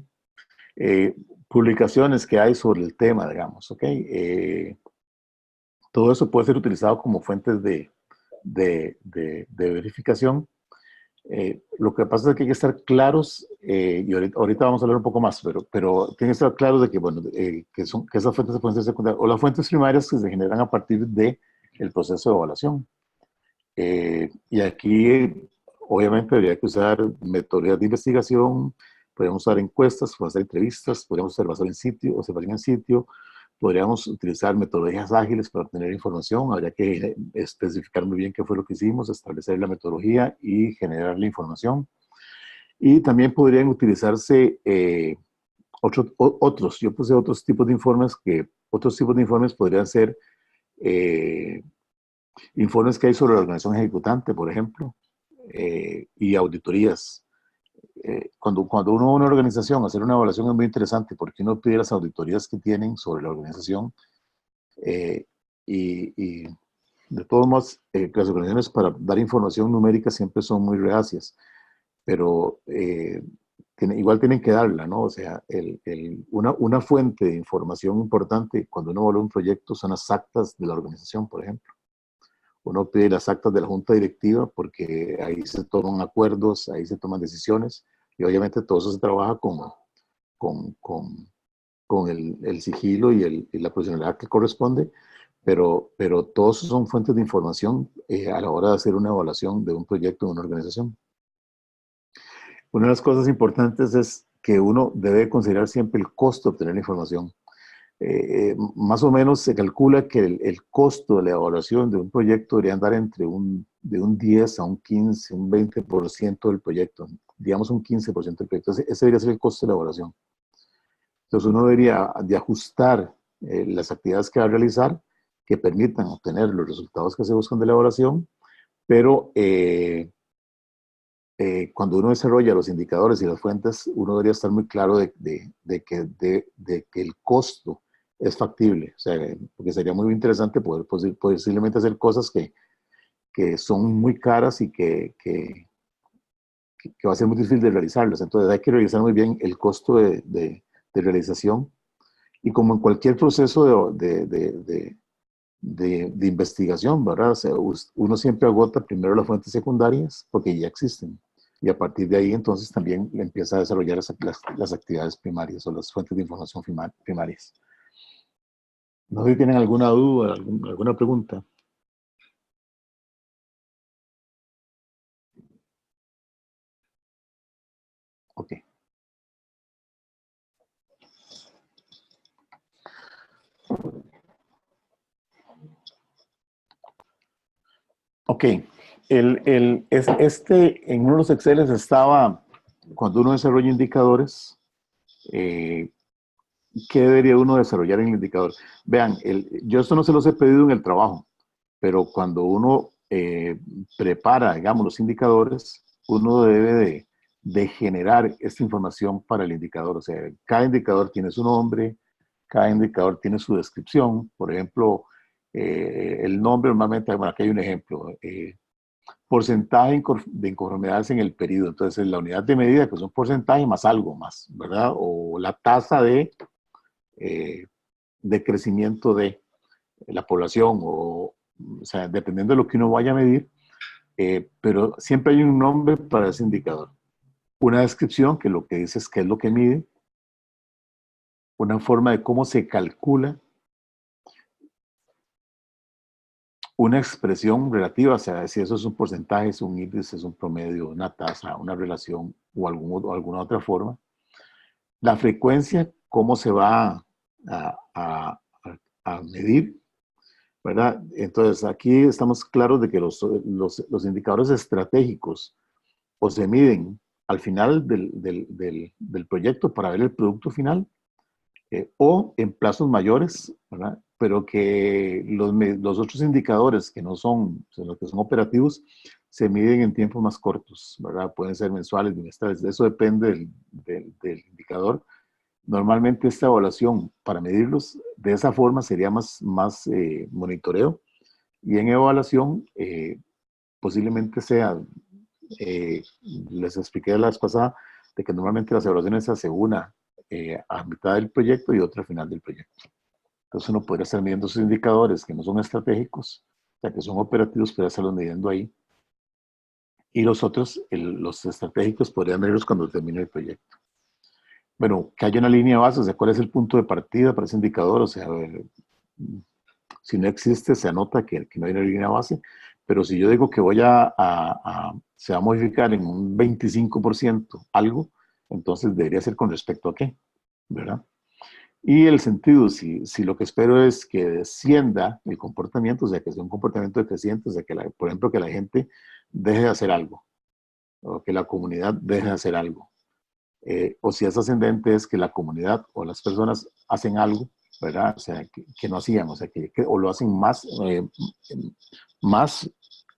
Publicaciones que hay sobre el tema, digamos, ¿ok? Todo eso puede ser utilizado como fuentes de verificación. Lo que pasa es que hay que estar claros, y ahorita vamos a hablar un poco más, pero tienen que estar claros de que, bueno, que esas fuentes pueden ser secundarias, o las fuentes primarias que se generan a partir del proceso de evaluación. Y aquí, obviamente, habría que usar metodologías de investigación, podríamos usar encuestas, podemos hacer entrevistas, podríamos observación en sitio, podríamos utilizar metodologías ágiles para obtener información, habría que especificar muy bien qué fue lo que hicimos, establecer la metodología y generar la información. Y también podrían utilizarse otros, yo puse otros tipos de informes podrían ser informes que hay sobre la organización ejecutante, por ejemplo, y auditorías. Cuando uno va a una organización a hacer una evaluación es muy interesante porque uno pide las auditorías que tienen sobre la organización y de todos modos, las organizaciones para dar información numérica siempre son muy reacias, pero igual tienen que darla, ¿no? O sea, una fuente de información importante cuando uno evalúa un proyecto son las actas de la organización, por ejemplo. Uno pide las actas de la junta directiva porque ahí se toman acuerdos, ahí se toman decisiones y obviamente todo eso se trabaja con el sigilo y la profesionalidad que corresponde, pero todos son fuentes de información a la hora de hacer una evaluación de un proyecto de una organización. Una de las cosas importantes es que uno debe considerar siempre el costo de obtener la información. Más o menos se calcula que el costo de la evaluación de un proyecto debería andar entre de un 10 a un 15, un 20% del proyecto, digamos un 15% del proyecto. Ese debería ser el costo de la evaluación. Entonces uno debería de ajustar las actividades que va a realizar que permitan obtener los resultados que se buscan de la evaluación, pero cuando uno desarrolla los indicadores y las fuentes, uno debería estar muy claro de que el costo es factible, o sea, porque sería muy interesante poder posiblemente hacer cosas que son muy caras y que va a ser muy difícil de realizarlas. Entonces hay que realizar muy bien el costo de realización y como en cualquier proceso de investigación, ¿verdad? O sea, uno siempre agota primero las fuentes secundarias porque ya existen y a partir de ahí entonces también empieza a desarrollar las actividades primarias o las fuentes de información primarias. No sé si tienen alguna duda, alguna pregunta. Ok. Ok. En uno de los Exceles estaba, cuando uno desarrolla indicadores, ¿qué debería uno desarrollar en el indicador? Vean, yo esto no se los he pedido en el trabajo, pero cuando uno prepara, digamos, los indicadores, uno debe de generar esta información para el indicador. O sea, cada indicador tiene su nombre, cada indicador tiene su descripción. Por ejemplo, el nombre normalmente, bueno, aquí hay un ejemplo, porcentaje de inconformidades en el periodo. Entonces, la unidad de medida, que es un porcentaje más algo más, ¿verdad? O la tasa de crecimiento de la población, o sea, dependiendo de lo que uno vaya a medir, pero siempre hay un nombre para ese indicador. Una descripción, que lo que dice es qué es lo que mide, una forma de cómo se calcula, una expresión relativa, o sea, si eso es un porcentaje, es un índice, es un promedio, una tasa, una relación o alguna otra forma. La frecuencia, cómo se va a medir, ¿verdad? Entonces, aquí estamos claros de que los indicadores estratégicos o se miden al final del proyecto para ver el producto final, o en plazos mayores, ¿verdad? Pero que los otros indicadores que no son, los que son operativos, se miden en tiempos más cortos, ¿verdad? Pueden ser mensuales, bimestrales, eso depende del indicador. Normalmente esta evaluación, para medirlos de esa forma, sería más monitoreo, y en evaluación posiblemente sea, les expliqué la vez pasada, de que normalmente las evaluaciones se hace una a mitad del proyecto y otra al final del proyecto. Entonces uno podría estar midiendo esos indicadores que no son estratégicos, o sea, que son operativos, podría estarlos midiendo ahí. Y los otros, los estratégicos, podrían verlos cuando termine el proyecto. Bueno, que haya una línea base, o sea, cuál es el punto de partida para ese indicador, o sea, a ver, si no existe, se anota que no hay una línea base, pero si yo digo que se va a modificar en un 25% algo, entonces debería ser con respecto a qué, ¿verdad? Y el sentido, si lo que espero es que descienda el comportamiento, o sea, que sea un comportamiento decreciente, o sea, por ejemplo, que la gente deje de hacer algo, o que la comunidad deje de hacer algo. O si es ascendente, es que la comunidad o las personas hacen algo, ¿verdad? O sea, que no hacían, o sea, o lo hacen más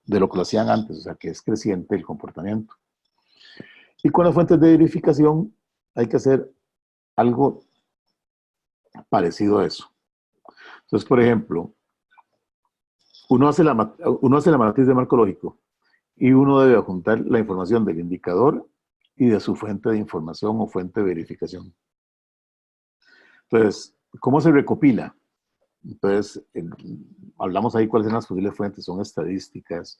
de lo que lo hacían antes, o sea, que es creciente el comportamiento. Y con las fuentes de verificación hay que hacer algo parecido a eso. Entonces, por ejemplo, uno hace la matriz de marco lógico y uno debe juntar la información del indicador y de su fuente de información o fuente de verificación. Entonces, ¿cómo se recopila? Entonces, hablamos ahí cuáles son las posibles fuentes, son estadísticas,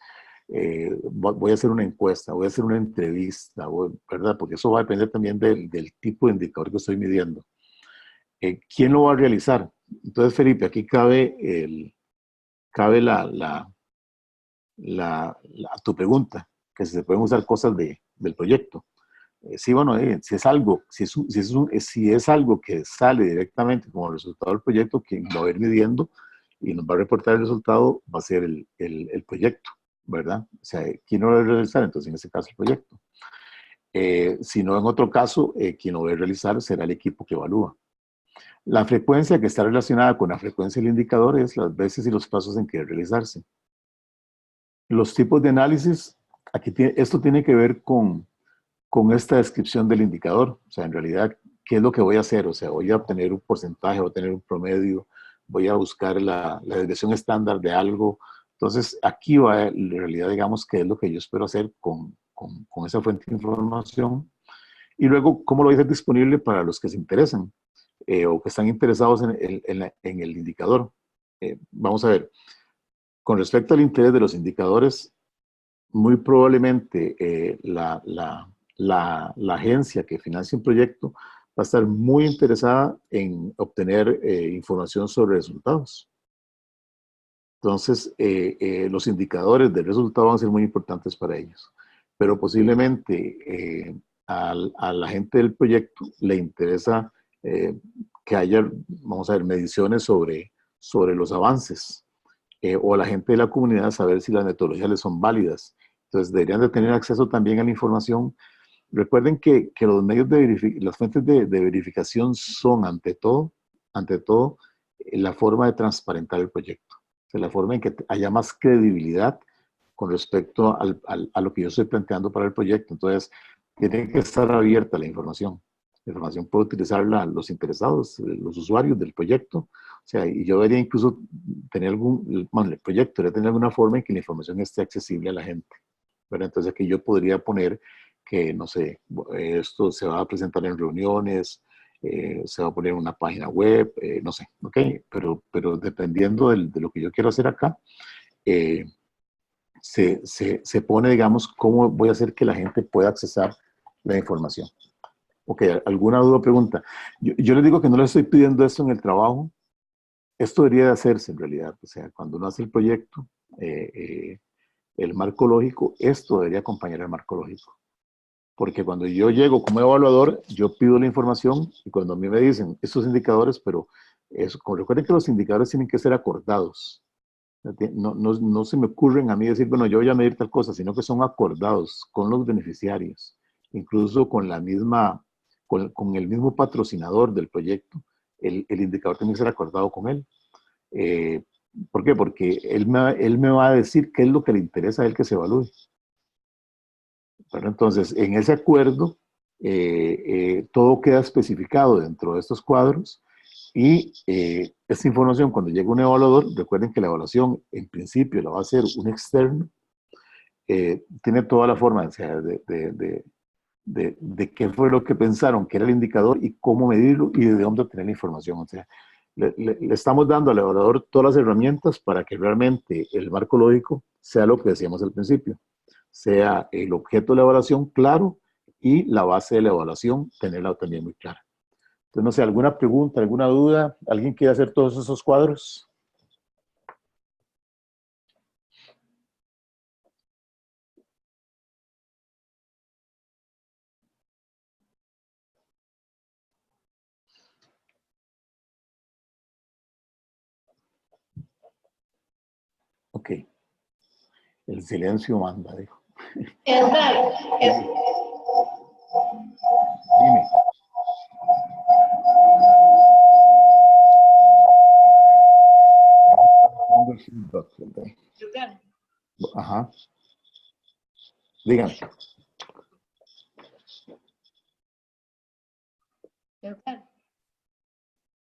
voy a hacer una encuesta, voy a hacer una entrevista, ¿verdad? Porque eso va a depender también del tipo de indicador que estoy midiendo. ¿Quién lo va a realizar? Entonces, Felipe, aquí cabe tu pregunta, que si se pueden usar cosas del proyecto. Sí, bueno, si es algo, si es algo que sale directamente como resultado del proyecto, quien lo va a ir midiendo y nos va a reportar el resultado va a ser el proyecto, ¿verdad? O sea, ¿quién lo va a realizar? Entonces, en ese caso, el proyecto. Si no, en otro caso, quien lo va a realizar será el equipo que evalúa. La frecuencia que está relacionada con la frecuencia del indicador es las veces y los pasos en que debe realizarse. Los tipos de análisis, esto tiene que ver con esta descripción del indicador. O sea, en realidad, ¿qué es lo que voy a hacer? O sea, voy a obtener un porcentaje, voy a tener un promedio, voy a buscar la desviación estándar de algo. Entonces, aquí va, en realidad, digamos, qué es lo que yo espero hacer con esa fuente de información. Y luego, ¿cómo lo voy a hacer disponible para los que se interesan o que están interesados en el indicador? Vamos a ver, con respecto al interés de los indicadores, muy probablemente la agencia que financia un proyecto va a estar muy interesada en obtener información sobre resultados. Entonces, los indicadores del resultado van a ser muy importantes para ellos. Pero posiblemente a la gente del proyecto le interesa que haya, vamos a ver, mediciones sobre los avances. O a la gente de la comunidad saber si las metodologías les son válidas. Entonces, deberían de tener acceso también a la información. Recuerden que los medios las fuentes de verificación son, ante todo, la forma de transparentar el proyecto. O sea, la forma en que haya más credibilidad con respecto a lo que yo estoy planteando para el proyecto. Entonces, tiene que estar abierta la información. La información puede utilizarla los interesados, los usuarios del proyecto. O sea, y yo debería incluso tener el proyecto debería tener alguna forma en que la información esté accesible a la gente. ¿Verdad? Entonces, aquí yo podría poner que, no sé, esto se va a presentar en reuniones, se va a poner en una página web, no sé, ¿ok? Pero dependiendo de lo que yo quiero hacer acá, se pone, digamos, cómo voy a hacer que la gente pueda accesar la información. Ok, ¿alguna duda o pregunta? Yo les digo que no les estoy pidiendo esto en el trabajo. Esto debería de hacerse en realidad. O sea, cuando uno hace el proyecto, el marco lógico, esto debería acompañar al marco lógico. Porque cuando yo llego como evaluador, yo pido la información y cuando a mí me dicen estos indicadores, pero recuerden que los indicadores tienen que ser acordados. No se me ocurren a mí decir, bueno, yo voy a medir tal cosa, sino que son acordados con los beneficiarios, incluso con con el mismo patrocinador del proyecto. El indicador tiene que ser acordado con él. ¿Por qué? Porque él me va a decir qué es lo que le interesa a él que se evalúe. Bueno, entonces, en ese acuerdo, todo queda especificado dentro de estos cuadros y esta información, cuando llega un evaluador, recuerden que la evaluación, en principio, la va a hacer un externo, tiene toda la forma, o sea, de qué fue lo que pensaron que era el indicador y cómo medirlo y de dónde obtener la información. O sea, le estamos dando al evaluador todas las herramientas para que realmente el marco lógico sea lo que decíamos al principio, sea el objeto de la evaluación claro y la base de la evaluación tenerla también muy clara. Entonces, no sé, ¿alguna pregunta, alguna duda? ¿Alguien quiere hacer todos esos cuadros? Ok. El silencio manda, dijo. Edgar, Dime. Edgar, Ajá. Dígame. Edgar,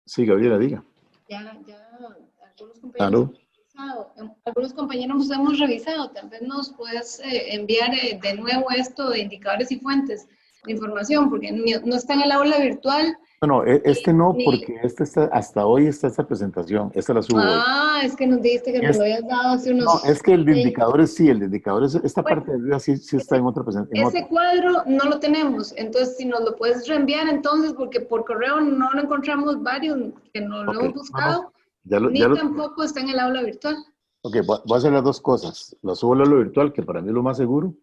Sí, Gabriela, diga. ya algunos compañeros Claro. han revisado, algunos compañeros hemos revisado. Tal vez nos puedes enviar de nuevo esto de indicadores y fuentes de información, porque no está en el aula virtual. No, este no, porque este está, hasta hoy está esta presentación, esta la subo hoy. Ah, es que nos dijiste que nos lo habías dado hace unos... No, es que el de indicadores sí, el de indicadores, esta parte de arriba sí está en otra presentación. Ese cuadro no lo tenemos, entonces si nos lo puedes reenviar entonces, porque por correo no lo encontramos varios que no lo hemos buscado, ni tampoco está en el aula virtual. Ok, voy a hacer las dos cosas. Lo subo al aula virtual, que para mí es lo más seguro.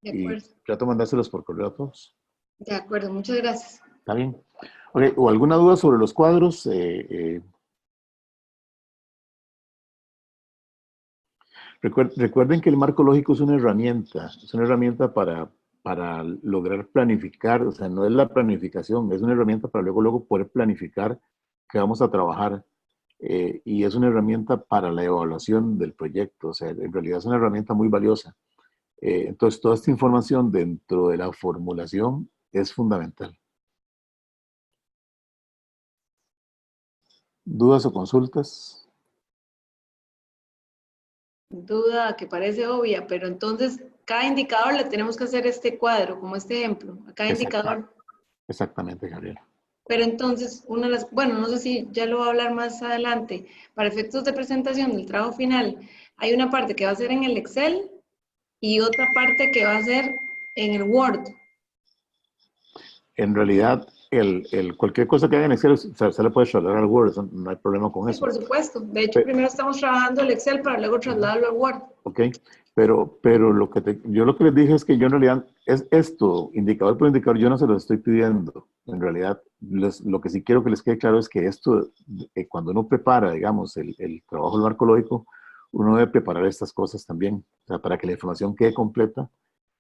De acuerdo. Y trato de mandárselos por correo a todos. De acuerdo, muchas gracias. Está bien. Ok, ¿o alguna duda sobre los cuadros? Recuerden que el marco lógico es una herramienta para lograr planificar, o sea, no es la planificación, es una herramienta para luego poder planificar qué vamos a trabajar, y es una herramienta para la evaluación del proyecto, o sea, en realidad es una herramienta muy valiosa. Entonces, toda esta información dentro de la formulación es fundamental. ¿Dudas o consultas? Duda que parece obvia, pero entonces cada indicador le tenemos que hacer este cuadro, como este ejemplo, a cada indicador. Exactamente, Gabriela. Pero entonces, una de las, bueno, no sé si ya lo voy a hablar más adelante, para efectos de presentación del trabajo final, hay una parte que va a ser en el Excel y otra parte que va a ser en el Word. En realidad, cualquier cosa que haga en Excel, se le puede trasladar al Word, no hay problema con eso. Por supuesto. De hecho, primero estamos trabajando el Excel para luego trasladarlo al Word. Ok, pero yo lo que les dije es que yo en realidad, es esto, indicador por indicador, yo no se lo estoy pidiendo. En realidad, lo que sí quiero que les quede claro es que esto, cuando uno prepara, digamos, el trabajo del marco lógico, uno debe preparar estas cosas también, o sea, para que la información quede completa.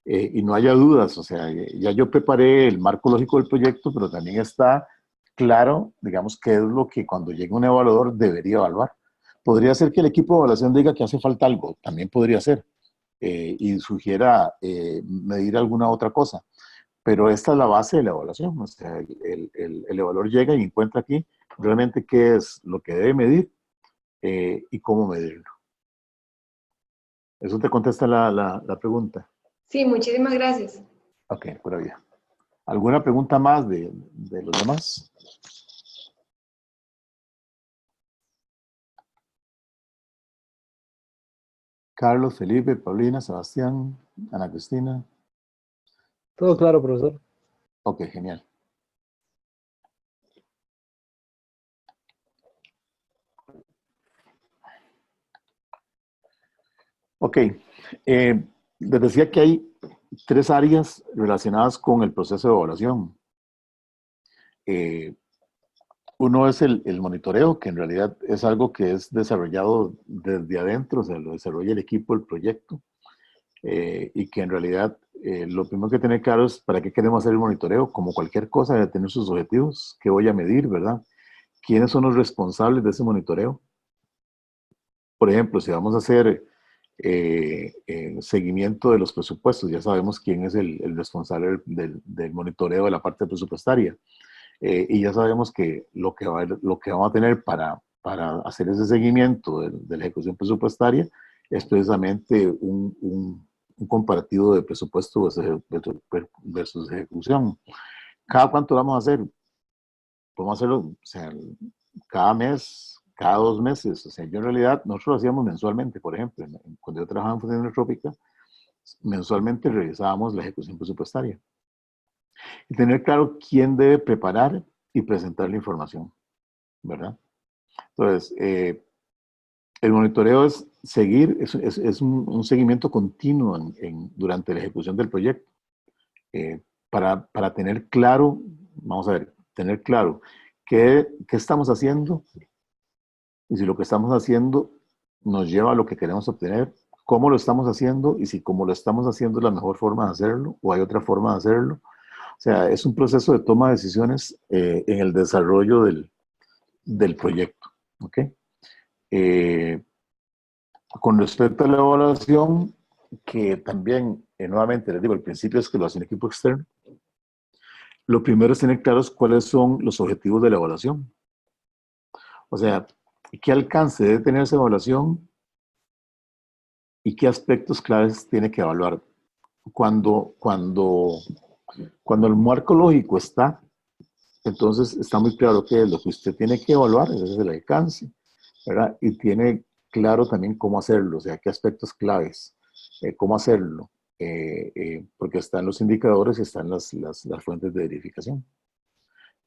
Y no haya dudas, o sea, ya yo preparé el marco lógico del proyecto, pero también está claro, digamos, qué es lo que cuando llegue un evaluador debería evaluar. Podría ser que el equipo de evaluación diga que hace falta algo, también podría ser, y sugiera medir alguna otra cosa, pero esta es la base de la evaluación, o sea, el evaluador llega y encuentra aquí realmente qué es lo que debe medir y cómo medirlo. Eso te contesta la pregunta. Sí, muchísimas gracias. Ok, por ahí. ¿Alguna pregunta más de los demás? Carlos, Felipe, Paulina, Sebastián, Ana Cristina. Todo claro, profesor. Ok, genial. Ok, les decía que hay 3 áreas relacionadas con el proceso de evaluación. Uno es el monitoreo, que en realidad es algo que es desarrollado desde adentro, o sea, lo desarrolla el equipo, el proyecto, y que en realidad lo primero que tener claro es para qué queremos hacer el monitoreo. Como cualquier cosa, debe tener sus objetivos, qué voy a medir, ¿verdad? ¿Quiénes son los responsables de ese monitoreo? Por ejemplo, si vamos a hacer seguimiento de los presupuestos, ya sabemos quién es el responsable del monitoreo de la parte presupuestaria. Y ya sabemos que lo que vamos a tener para hacer ese seguimiento de la ejecución presupuestaria es precisamente un comparativo de presupuesto versus ejecución. ¿Cada cuánto lo vamos a hacer? Podemos hacerlo, o sea, cada mes, cada 2 meses. O sea, yo en realidad, nosotros lo hacíamos mensualmente, por ejemplo. Cuando yo trabajaba en Fundación Trópica, mensualmente revisábamos la ejecución presupuestaria. Y tener claro quién debe preparar y presentar la información, ¿verdad? Entonces, el monitoreo es seguir, es un seguimiento continuo durante la ejecución del proyecto, para tener claro, vamos a ver, tener claro qué estamos haciendo y si lo que estamos haciendo nos lleva a lo que queremos obtener, cómo lo estamos haciendo y si como lo estamos haciendo es la mejor forma de hacerlo o hay otra forma de hacerlo. O sea, es un proceso de toma de decisiones en el desarrollo del proyecto. ¿Ok? Con respecto a la evaluación, que también, nuevamente les digo, al principio es que lo hace un equipo externo. Lo primero es tener claros cuáles son los objetivos de la evaluación. O sea, qué alcance debe tener esa evaluación y qué aspectos claves tiene que evaluar. Cuando el marco lógico está, entonces está muy claro qué es lo que usted tiene que evaluar, ese es el alcance, ¿verdad? Y tiene claro también cómo hacerlo, o sea, qué aspectos claves, cómo hacerlo, porque están los indicadores y están las fuentes de verificación.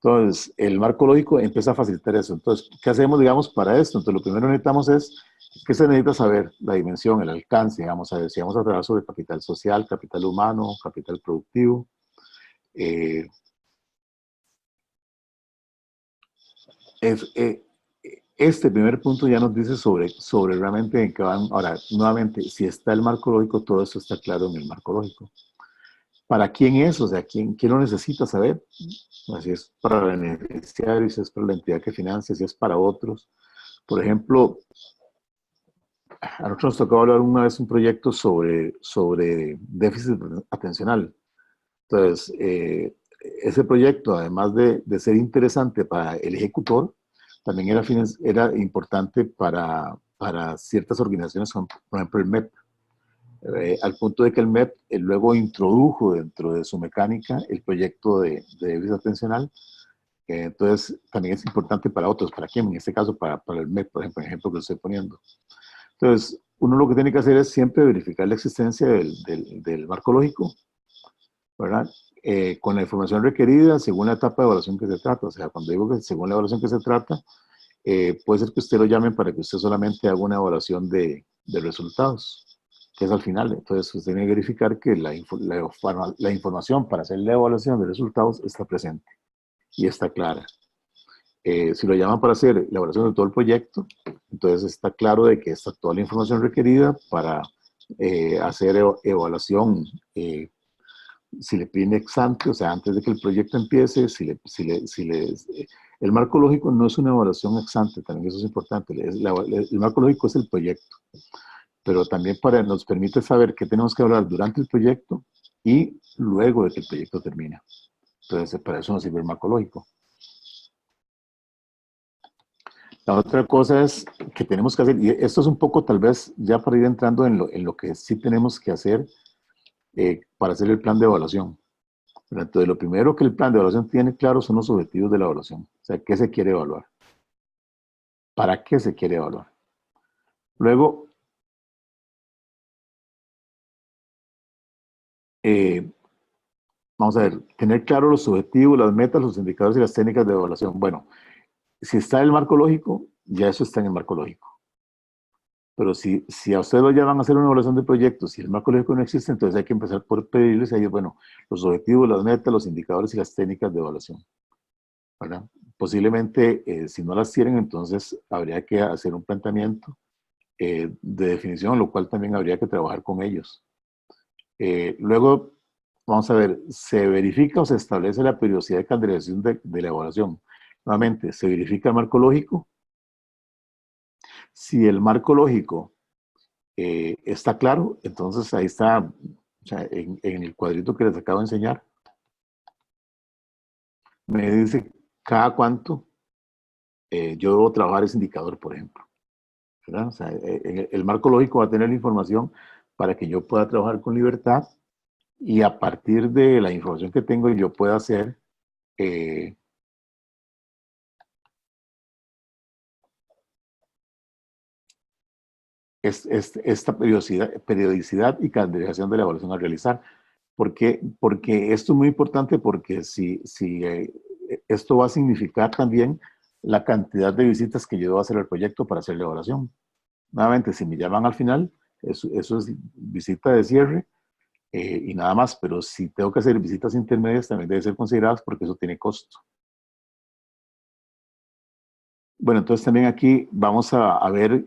Entonces, el marco lógico empieza a facilitar eso. Entonces, ¿qué hacemos, digamos, para esto? Entonces, lo primero que necesitamos es, ¿qué se necesita saber? La dimensión, el alcance, digamos, a ver si vamos a trabajar sobre capital social, capital humano, capital productivo. Eh, es, este primer punto ya nos dice sobre realmente en qué van. Ahora, nuevamente, si está el marco lógico, todo eso está claro en el marco lógico. ¿Para quién es? O sea, ¿quién lo necesita saber? Si es para beneficiarios, si es para la entidad que financia, si es para otros. Por ejemplo, a nosotros nos tocó hablar una vez un proyecto sobre déficit atencional. Entonces, ese proyecto, además de ser interesante para el ejecutor, también era importante para ciertas organizaciones, como por ejemplo el MEP, al punto de que el MEP luego introdujo dentro de su mecánica el proyecto de déficit atencional. Entonces, también es importante para otros. ¿Para quién? En este caso, para el MEP, por ejemplo, el ejemplo que estoy poniendo. Entonces, uno lo que tiene que hacer es siempre verificar la existencia del marco lógico, ¿verdad? Con la información requerida según la etapa de evaluación que se trata. O sea, cuando digo que según la evaluación que se trata, puede ser que usted lo llamen para que usted solamente haga una evaluación de resultados, que es al final. Entonces, usted tiene que verificar que la información para hacer la evaluación de resultados está presente y está clara. Si lo llaman para hacer la evaluación de todo el proyecto, entonces está claro de que está toda la información requerida para hacer evaluación. Si le piden ex ante, o sea, antes de que el proyecto empiece, el marco lógico no es una evaluación ex ante, también eso es importante. El marco lógico es el proyecto, pero también nos permite saber qué tenemos que hablar durante el proyecto y luego de que el proyecto termina. Entonces, para eso nos sirve el marco lógico. La otra cosa es que tenemos que hacer, y esto es un poco tal vez ya para ir entrando en lo que sí tenemos que hacer para hacer el plan de evaluación. Entonces, lo primero que el plan de evaluación tiene claro son los objetivos de la evaluación. O sea, ¿qué se quiere evaluar? ¿Para qué se quiere evaluar? Luego, vamos a ver, tener claro los objetivos, las metas, los indicadores y las técnicas de evaluación. Bueno, si está en el marco lógico, ya eso está en el marco lógico. Pero si a ustedes lo llaman a hacer una evaluación de proyectos y el marco lógico no existe, entonces hay que empezar por pedirles a ellos, bueno, los objetivos, las metas, los indicadores y las técnicas de evaluación, ¿verdad? Posiblemente, si no las tienen, entonces habría que hacer un planteamiento de definición, lo cual también habría que trabajar con ellos. Luego, vamos a ver, ¿se verifica o se establece la periodicidad de calibración de la evaluación? Nuevamente, ¿se verifica el marco lógico? Si el marco lógico está claro, entonces ahí está, o sea, en el cuadrito que les acabo de enseñar, me dice cada cuánto yo debo trabajar ese indicador, por ejemplo, ¿verdad? O sea, el marco lógico va a tener la información para que yo pueda trabajar con libertad y a partir de la información que tengo yo pueda hacer esta periodicidad y calendarización de la evaluación a realizar. Porque esto es muy importante porque si esto va a significar también la cantidad de visitas que yo debo hacer al proyecto para hacer la evaluación. Nuevamente, si me llaman al final, eso es visita de cierre y nada más, pero si tengo que hacer visitas intermedias también deben ser consideradas porque eso tiene costo. Bueno, entonces también aquí vamos a ver,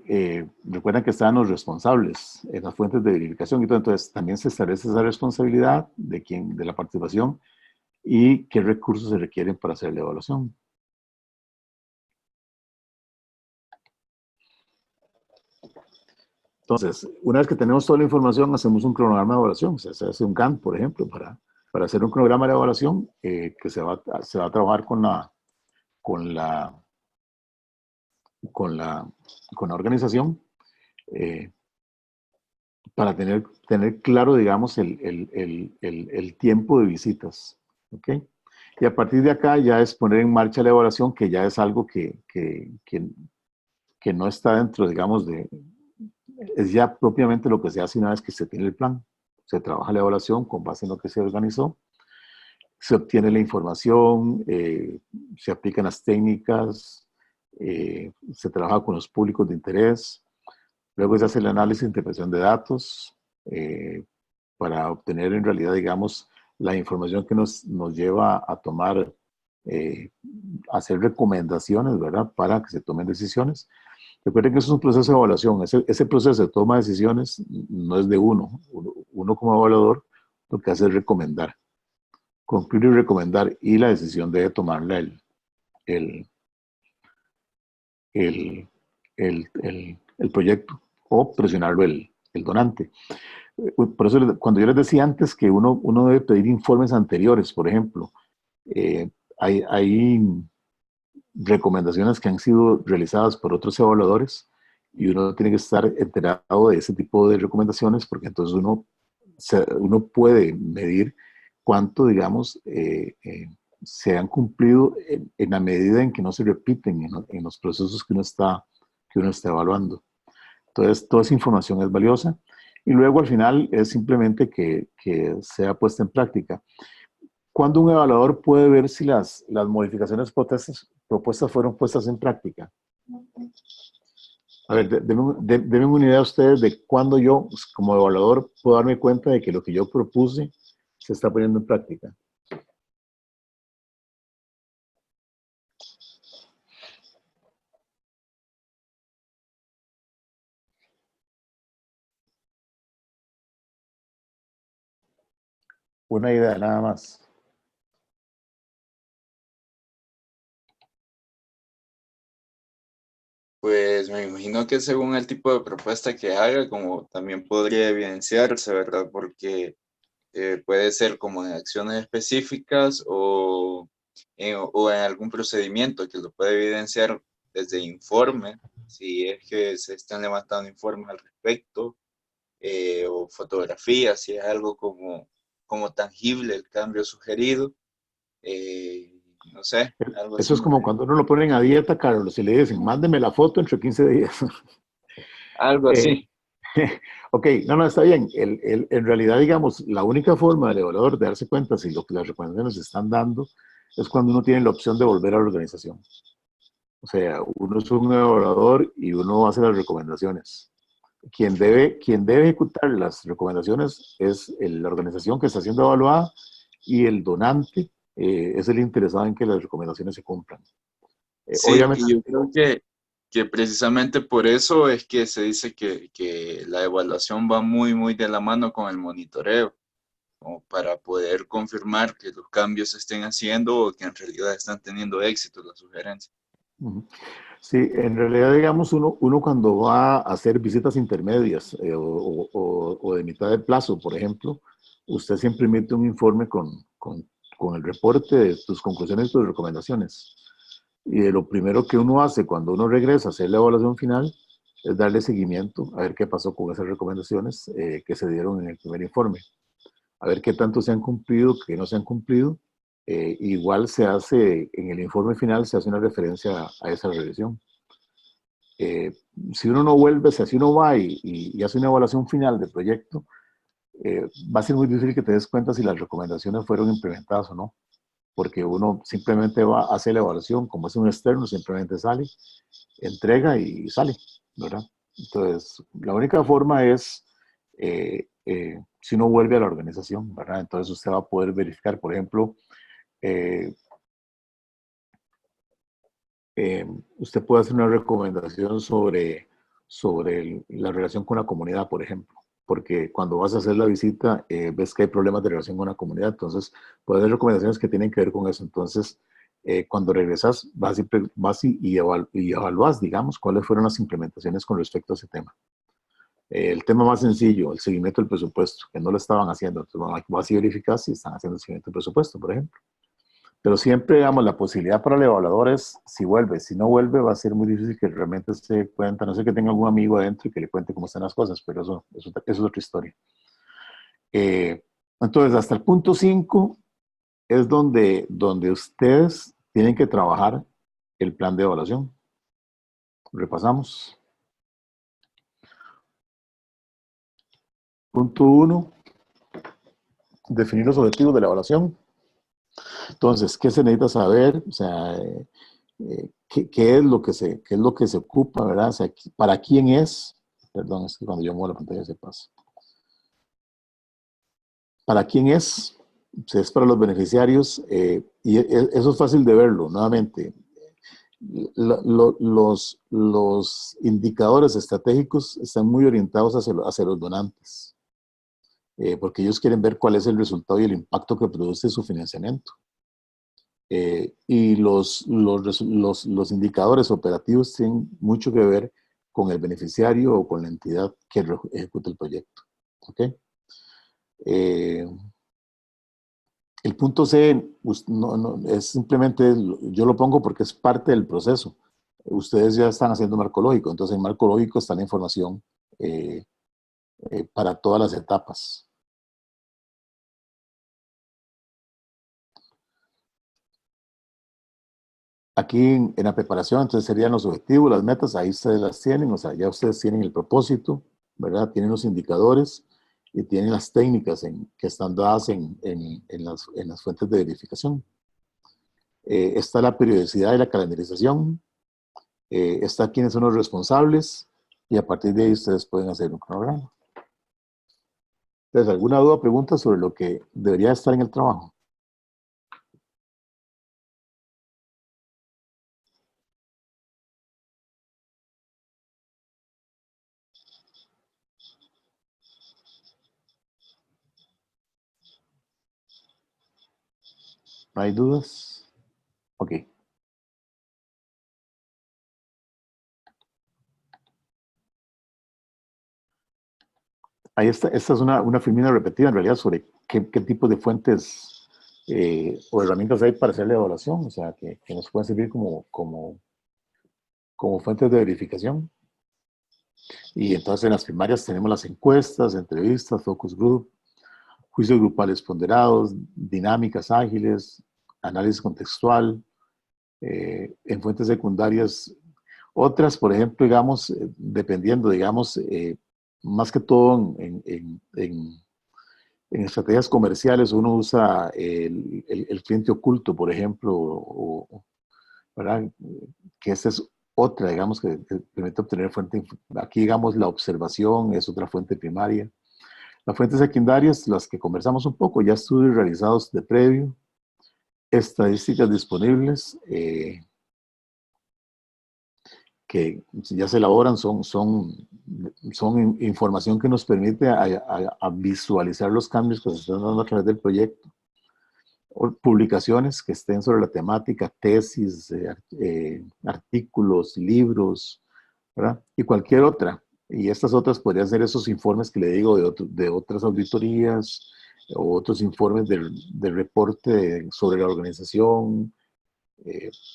recuerden que están los responsables en las fuentes de verificación, y todo, entonces también se establece esa responsabilidad de la participación y qué recursos se requieren para hacer la evaluación. Entonces, una vez que tenemos toda la información, hacemos un cronograma de evaluación, o sea, se hace un Gantt, por ejemplo, para hacer un cronograma de evaluación que se va a trabajar con la organización para tener claro, digamos, el tiempo de visitas. ¿Ok? Y a partir de acá ya es poner en marcha la evaluación, que ya es algo que no está dentro, digamos, es ya propiamente lo que se hace una vez que se tiene el plan. Se trabaja la evaluación con base en lo que se organizó, se obtiene la información, se aplican las técnicas, se trabaja con los públicos de interés, luego se hace el análisis e interpretación de datos para obtener en realidad, digamos, la información que nos lleva a tomar, hacer recomendaciones, ¿verdad? Para que se tomen decisiones. Recuerden que eso es un proceso de evaluación. Ese proceso de toma de decisiones no es de uno. Uno como evaluador lo que hace es recomendar, concluir y recomendar, y la decisión debe tomarla el, el proyecto o presionarlo el donante. Por eso cuando yo les decía antes que uno debe pedir informes anteriores, por ejemplo, hay recomendaciones que han sido realizadas por otros evaluadores y uno tiene que estar enterado de ese tipo de recomendaciones, porque entonces uno puede medir cuánto, digamos, se han cumplido en la medida en que no se repiten en los procesos que uno está evaluando. Entonces, toda esa información es valiosa y luego al final es simplemente que sea puesta en práctica. ¿Cuándo un evaluador puede ver si las modificaciones propuestas fueron puestas en práctica? A ver, denme una idea a ustedes de cuándo yo, como evaluador, puedo darme cuenta de que lo que yo propuse se está poniendo en práctica. Una idea nada más. Pues me imagino que según el tipo de propuesta que haga, como también podría evidenciarse, ¿verdad? Porque puede ser como en acciones específicas o en algún procedimiento que lo puede evidenciar desde informe, si es que se están levantando informes al respecto, o fotografías, si es algo como tangible el cambio sugerido, no sé, algo Eso así. es como cuando uno lo ponen a dieta, Carlos, y le dicen, mándeme la foto entre 15 días. Algo así. Ok, no, está bien. En realidad, digamos, la única forma del evaluador de darse cuenta si lo que las recomendaciones se están dando es cuando uno tiene la opción de volver a la organización. O sea, uno es un evaluador y uno hace las recomendaciones. Quien debe ejecutar las recomendaciones es la organización que está siendo evaluada, y el donante es el interesado en que las recomendaciones se cumplan. Sí, Obviamente, y yo creo que precisamente por eso es que se dice que la evaluación va muy, muy de la mano con el monitoreo, como para poder confirmar que los cambios se estén haciendo o que en realidad están teniendo éxito las sugerencias. sí, en realidad, digamos, uno cuando va a hacer visitas intermedias o de mitad de plazo, por ejemplo, usted siempre emite un informe con el reporte de tus conclusiones y tus recomendaciones. Y lo primero que uno hace cuando uno regresa a hacer la evaluación final es darle seguimiento a ver qué pasó con esas recomendaciones que se dieron en el primer informe. A ver qué tanto se han cumplido, qué no se han cumplido. Igual se hace, en el informe final se hace una referencia a esa revisión. Si uno no vuelve, si uno va y hace una evaluación final del proyecto, va a ser muy difícil que te des cuenta si las recomendaciones fueron implementadas o no, porque uno simplemente va a hacer la evaluación, como es un externo, simplemente sale, entrega y sale, ¿verdad? Entonces, la única forma es si uno vuelve a la organización, ¿verdad? Entonces usted va a poder verificar, por ejemplo, usted puede hacer una recomendación sobre la relación con la comunidad, por ejemplo, porque cuando vas a hacer la visita ves que hay problemas de relación con la comunidad, entonces puedes hacer recomendaciones que tienen que ver con eso. Entonces, cuando regresas, vas y evalúas, digamos, cuáles fueron las implementaciones con respecto a ese tema. El tema más sencillo, el seguimiento del presupuesto, que no lo estaban haciendo. Entonces, vas y verificas si están haciendo el seguimiento del presupuesto, por ejemplo. Pero siempre, digamos, la posibilidad para el evaluador es si vuelve. Si no vuelve, va a ser muy difícil que realmente se dé cuenta. No sé que tenga algún amigo adentro y que le cuente cómo están las cosas, pero eso es otra historia. Entonces, hasta el punto 5 es donde ustedes tienen que trabajar el plan de evaluación. Repasamos. Punto 1, definir los objetivos de la evaluación. Entonces, ¿qué se necesita saber? O sea, ¿qué es lo que se ocupa, ¿verdad? O sea, ¿para quién es? Perdón, es que cuando yo muevo la pantalla se pasa. ¿Para quién es? Si es para los beneficiarios, y eso es fácil de verlo, nuevamente. Los indicadores estratégicos están muy orientados hacia los donantes, porque ellos quieren ver cuál es el resultado y el impacto que produce su financiamiento. Y los indicadores operativos tienen mucho que ver con el beneficiario o con la entidad que ejecuta el proyecto. ¿Ok? El punto C es simplemente, yo lo pongo porque es parte del proceso. Ustedes ya están haciendo marco lógico, entonces en marco lógico está la información para todas las etapas. Aquí en la preparación, entonces serían los objetivos, las metas, ahí ustedes las tienen, o sea, ya ustedes tienen el propósito, ¿verdad? Tienen los indicadores y tienen las técnicas que están dadas en las fuentes de verificación. Está la periodicidad y la calendarización, está quiénes son los responsables y a partir de ahí ustedes pueden hacer un cronograma. Entonces, ¿alguna duda o pregunta sobre lo que debería estar en el trabajo? ¿No hay dudas? Ok. Ahí está, esta es una filmina repetida en realidad sobre qué tipo de fuentes o herramientas hay para hacer la evaluación, o sea, que nos pueden servir como fuentes de verificación. Y entonces en las primarias tenemos las encuestas, entrevistas, focus group, juicios grupales ponderados, dinámicas ágiles, análisis contextual. En fuentes secundarias, otras, por ejemplo, digamos, dependiendo, digamos, más que todo en estrategias comerciales uno usa el cliente oculto, por ejemplo, ¿verdad? Que esta es otra, digamos, que permite obtener fuente. Aquí, digamos, la observación es otra fuente primaria. Las fuentes secundarias, las que conversamos un poco, ya estudios realizados de previo, estadísticas disponibles, que ya se elaboran, son información que nos permite a visualizar los cambios que se están dando a través del proyecto. O publicaciones que estén sobre la temática, tesis, artículos, libros, ¿verdad? Y cualquier otra. Y estas otras podrían ser esos informes que le digo de otras auditorías o otros informes de reporte sobre la organización.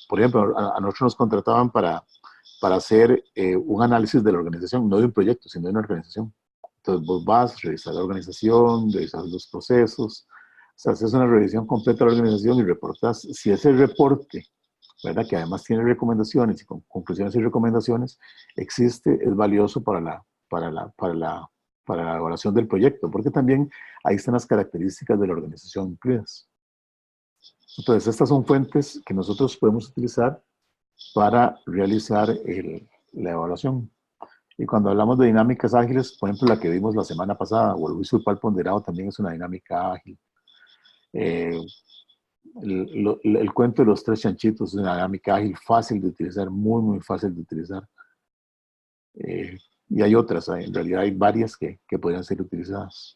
Por ejemplo, a nosotros nos contrataban para hacer un análisis de la organización, no de un proyecto, sino de una organización. Entonces vos vas, revisas la organización, revisas los procesos, o sea, haces una revisión completa de la organización y reportas. Si ese reporte, ¿verdad? Que además tiene recomendaciones y conclusiones y recomendaciones, existe, es valioso para la evaluación del proyecto, porque también ahí están las características de la organización incluidas. Entonces, estas son fuentes que nosotros podemos utilizar para realizar la evaluación. Y cuando hablamos de dinámicas ágiles, por ejemplo, la que vimos la semana pasada, o el juicio grupal ponderado, también es una dinámica ágil. El cuento de los tres chanchitos es una dinámica ágil, fácil de utilizar, muy, muy fácil de utilizar. Y hay otras, en realidad hay varias que podrían ser utilizadas.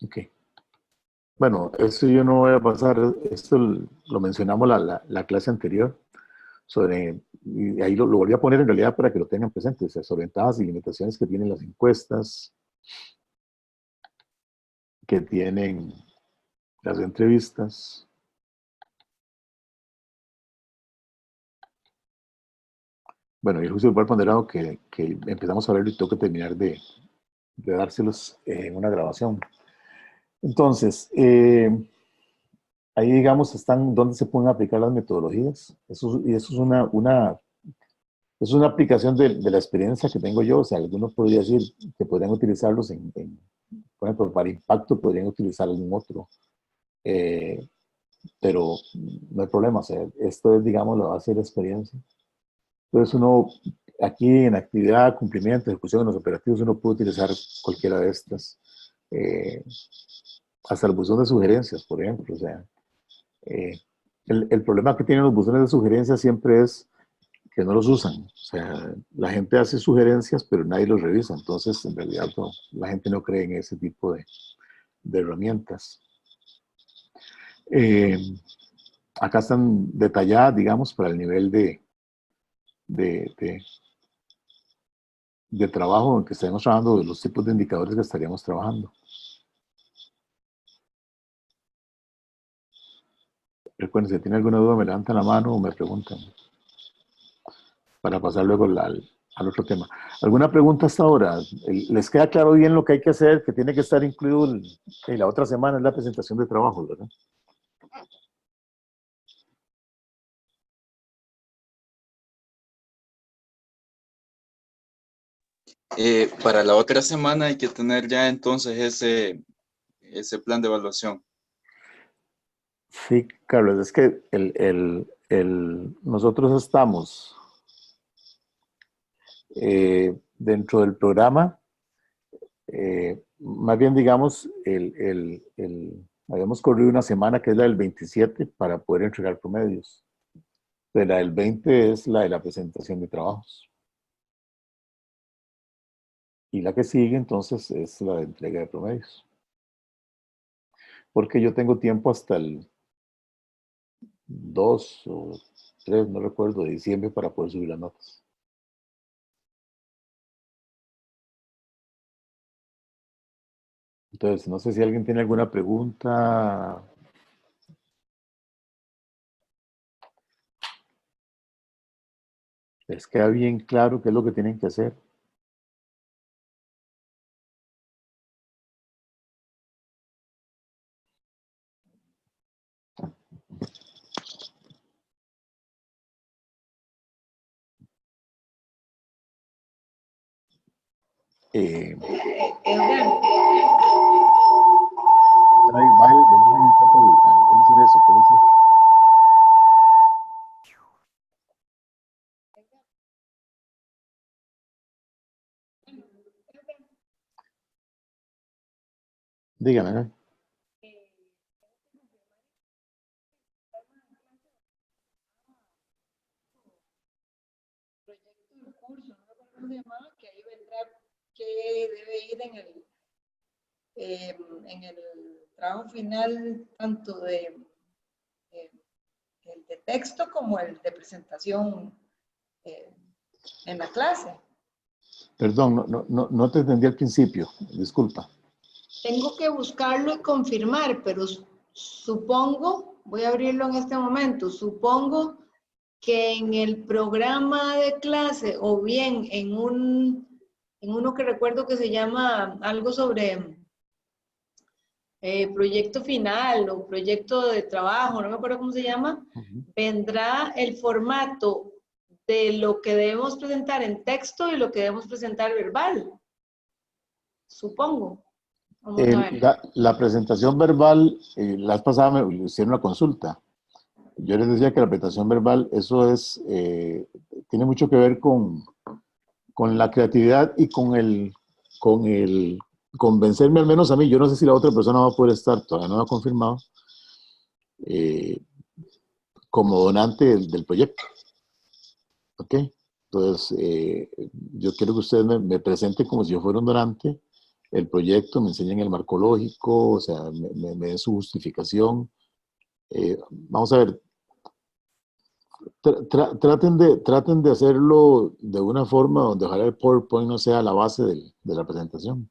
Ok. Bueno, esto yo no voy a pasar, esto lo mencionamos la clase anterior, y ahí lo volví a poner en realidad para que lo tengan presente, o sea, sobre ventajas y limitaciones que tienen las encuestas. que tienen las entrevistas. Bueno, y el juicio verbal ponderado que empezamos a verlo y tengo que terminar de dárselos en una grabación. Entonces, ahí digamos están donde se pueden aplicar las metodologías. Y eso es una aplicación de la experiencia que tengo yo. O sea, algunos podrían decir que podrían utilizarlos por ejemplo, para impacto podrían utilizar algún otro. Pero no hay problema. O sea, esto es, digamos, la base de la experiencia. Entonces uno, aquí en actividad, cumplimiento, ejecución en los operativos, uno puede utilizar cualquiera de estas. Hasta el buzón de sugerencias, por ejemplo. O sea, el problema que tienen los buzones de sugerencias siempre es que no los usan. O sea, la gente hace sugerencias, pero nadie los revisa. Entonces, en realidad, no, la gente no cree en ese tipo de herramientas. Acá están detalladas, digamos, para el nivel de trabajo en que estaremos trabajando, de los tipos de indicadores que estaríamos trabajando. Recuerden, si tienen alguna duda, me levantan la mano o me preguntan para pasar luego al otro tema. ¿Alguna pregunta hasta ahora? ¿Les queda claro bien lo que hay que hacer, que tiene que estar incluido la otra semana es la presentación de trabajo, ¿verdad? Para la otra semana hay que tener ya entonces ese plan de evaluación. Sí, Carlos, es que nosotros estamos dentro del programa, más bien digamos, habíamos corrido una semana que es la del 27 para poder entregar promedios. De la del 20 es la de la presentación de trabajos. Y la que sigue entonces es la de entrega de promedios. Porque yo tengo tiempo hasta el 2 o 3, no recuerdo, de diciembre para poder subir las notas. Entonces, no sé si alguien tiene alguna pregunta. ¿Les queda bien claro qué es lo que tienen que hacer? Dígame, ¿no? Proyecto del curso, no me acuerdo cómo se llamaba, que ahí vendrá que debe ir en el trabajo final, tanto el de texto como el de presentación en la clase. Perdón, no te entendí al principio, disculpa. Tengo que buscarlo y confirmar, pero supongo, voy a abrirlo en este momento, supongo que en el programa de clase o bien en uno que recuerdo que se llama algo sobre proyecto final o proyecto de trabajo, no me acuerdo cómo se llama, vendrá el formato de lo que debemos presentar en texto y lo que debemos presentar verbal, supongo. La presentación verbal, la vez pasada me hicieron una consulta. Yo les decía que la presentación verbal, eso es, tiene mucho que ver con la creatividad y con el convencerme, al menos a mí. Yo no sé si la otra persona va a poder estar, todavía no lo ha confirmado, como donante del proyecto. ¿Ok? Entonces, yo quiero que ustedes me presenten como si yo fuera un donante el proyecto, me enseñen el marco lógico, o sea, me den su justificación. Vamos a ver, traten de hacerlo de una forma donde ojalá el PowerPoint no sea la base de la presentación.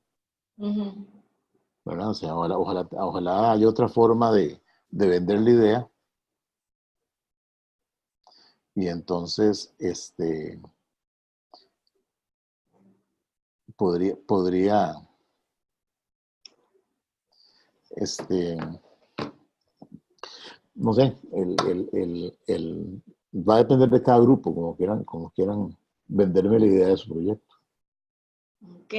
¿verdad? O sea, ojalá haya otra forma de vender la idea. Y entonces, podría, no sé, va a depender de cada grupo, como quieran venderme la idea de su proyecto. Ok,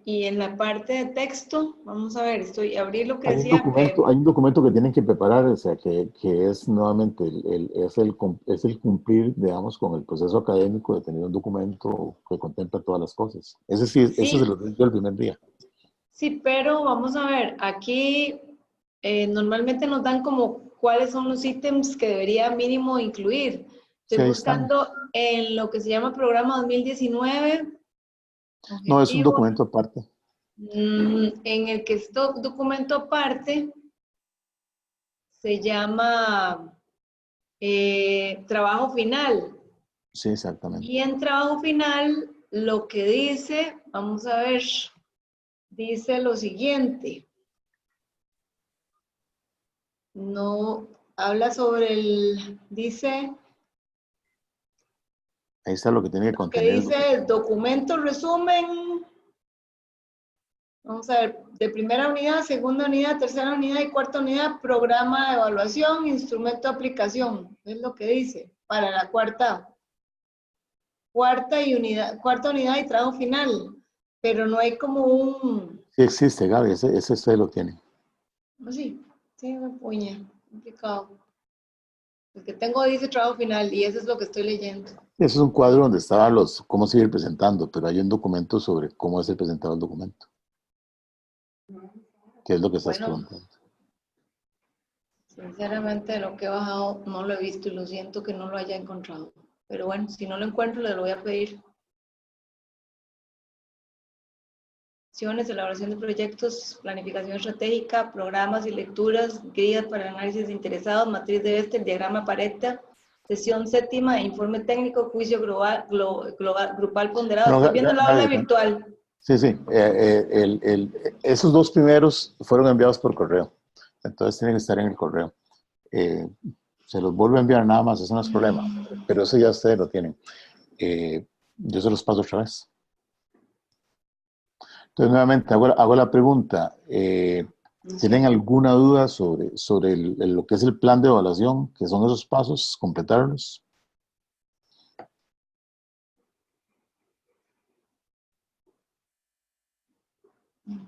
y en la parte de texto, vamos a ver, abrí lo que Hay un decía, hay un documento que tienen que preparar, o sea, que es nuevamente es el cumplir, digamos, con el proceso académico de tener un documento que contempla todas las cosas. Ese sí, ese se lo doy yo el primer día. sí, pero vamos a ver, aquí normalmente nos dan como cuáles son los ítems que debería mínimo incluir. Sí, Estoy ahí están. buscando en lo que se llama Programa 2019. No, es un Objetivo. documento aparte. En el que esto documento aparte se llama trabajo final. Sí, exactamente. Y en trabajo final lo que dice, vamos a ver, dice lo siguiente. No habla sobre dice, Ahí está lo que tiene que que contener el documento. dice documento resumen. Vamos a ver, de primera unidad, segunda unidad, tercera unidad y cuarta unidad, programa de evaluación, instrumento de aplicación. Es lo que dice para la cuarta unidad y trabajo final. Pero no hay como un... Sí existe, Gaby, ese usted lo tiene. Sí, me puña, complicado. El que tengo dice trabajo final y eso es lo que estoy leyendo. Ese es un cuadro donde estaban cómo seguir presentando, pero hay un documento sobre cómo es presentado el documento. ¿Qué es lo que estás preguntando? Sinceramente, lo que he bajado no lo he visto y lo siento que no lo haya encontrado. Pero bueno, si no lo encuentro, le lo voy a pedir. Elaboración de proyectos, planificación estratégica, programas y lecturas, guías para análisis de interesados, matriz de Bester, diagrama Pareto, sesión séptima, informe técnico, juicio grupal ponderado. No, Estoy viendo la aula Gaby, virtual. sí. Esos dos primeros fueron enviados por correo. Entonces tienen que estar en el correo. Se los vuelvo a enviar nada más, eso no es problema. Pero eso ya ustedes lo tienen. Yo se los paso otra vez. Entonces, nuevamente, hago la pregunta. ¿Tienen alguna duda sobre lo que es el plan de evaluación? ¿Qué son esos pasos? ¿Completarlos?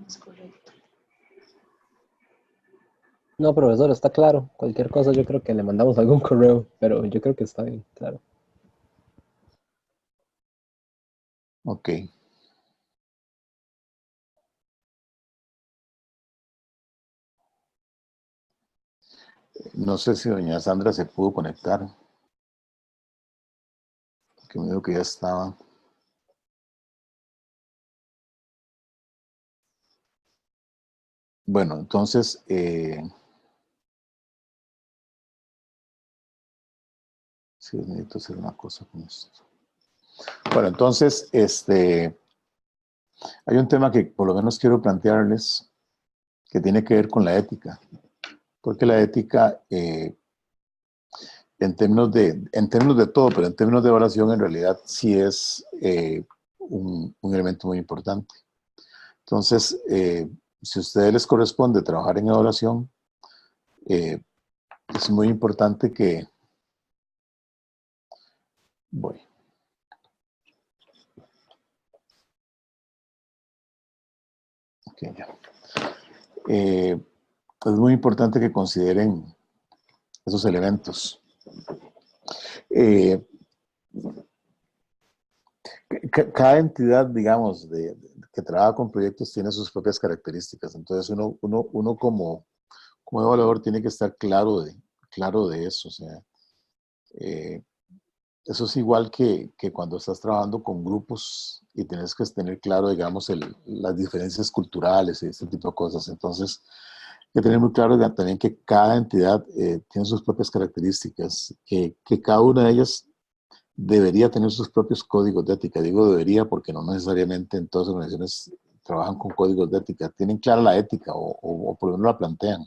Es correcto. No, profesor, está claro. Cualquier cosa yo creo que le mandamos algún correo, pero yo creo que está bien, claro. Ok. No sé si doña Sandra se pudo conectar. Que me dijo que ya estaba. Bueno, entonces, sí, necesito hacer una cosa con esto. Bueno, entonces, hay un tema que por lo menos quiero plantearles que tiene que ver con la ética. Porque la ética, en términos de todo, pero en términos de evaluación, en realidad sí es un elemento muy importante. Entonces, si a ustedes les corresponde trabajar en evaluación, es muy importante que... Voy. Ok, ya. Es muy importante que consideren esos elementos. Cada entidad, digamos, que trabaja con proyectos tiene sus propias características. Entonces, uno como evaluador tiene que estar claro de eso. O sea, eso es igual que cuando estás trabajando con grupos y tienes que tener claro, digamos, las diferencias culturales y ese tipo de cosas. Entonces, hay que tener muy claro también que cada entidad tiene sus propias características, que cada una de ellas debería tener sus propios códigos de ética. Digo debería porque no necesariamente en todas las organizaciones trabajan con códigos de ética, tienen clara la ética o por lo menos la plantean,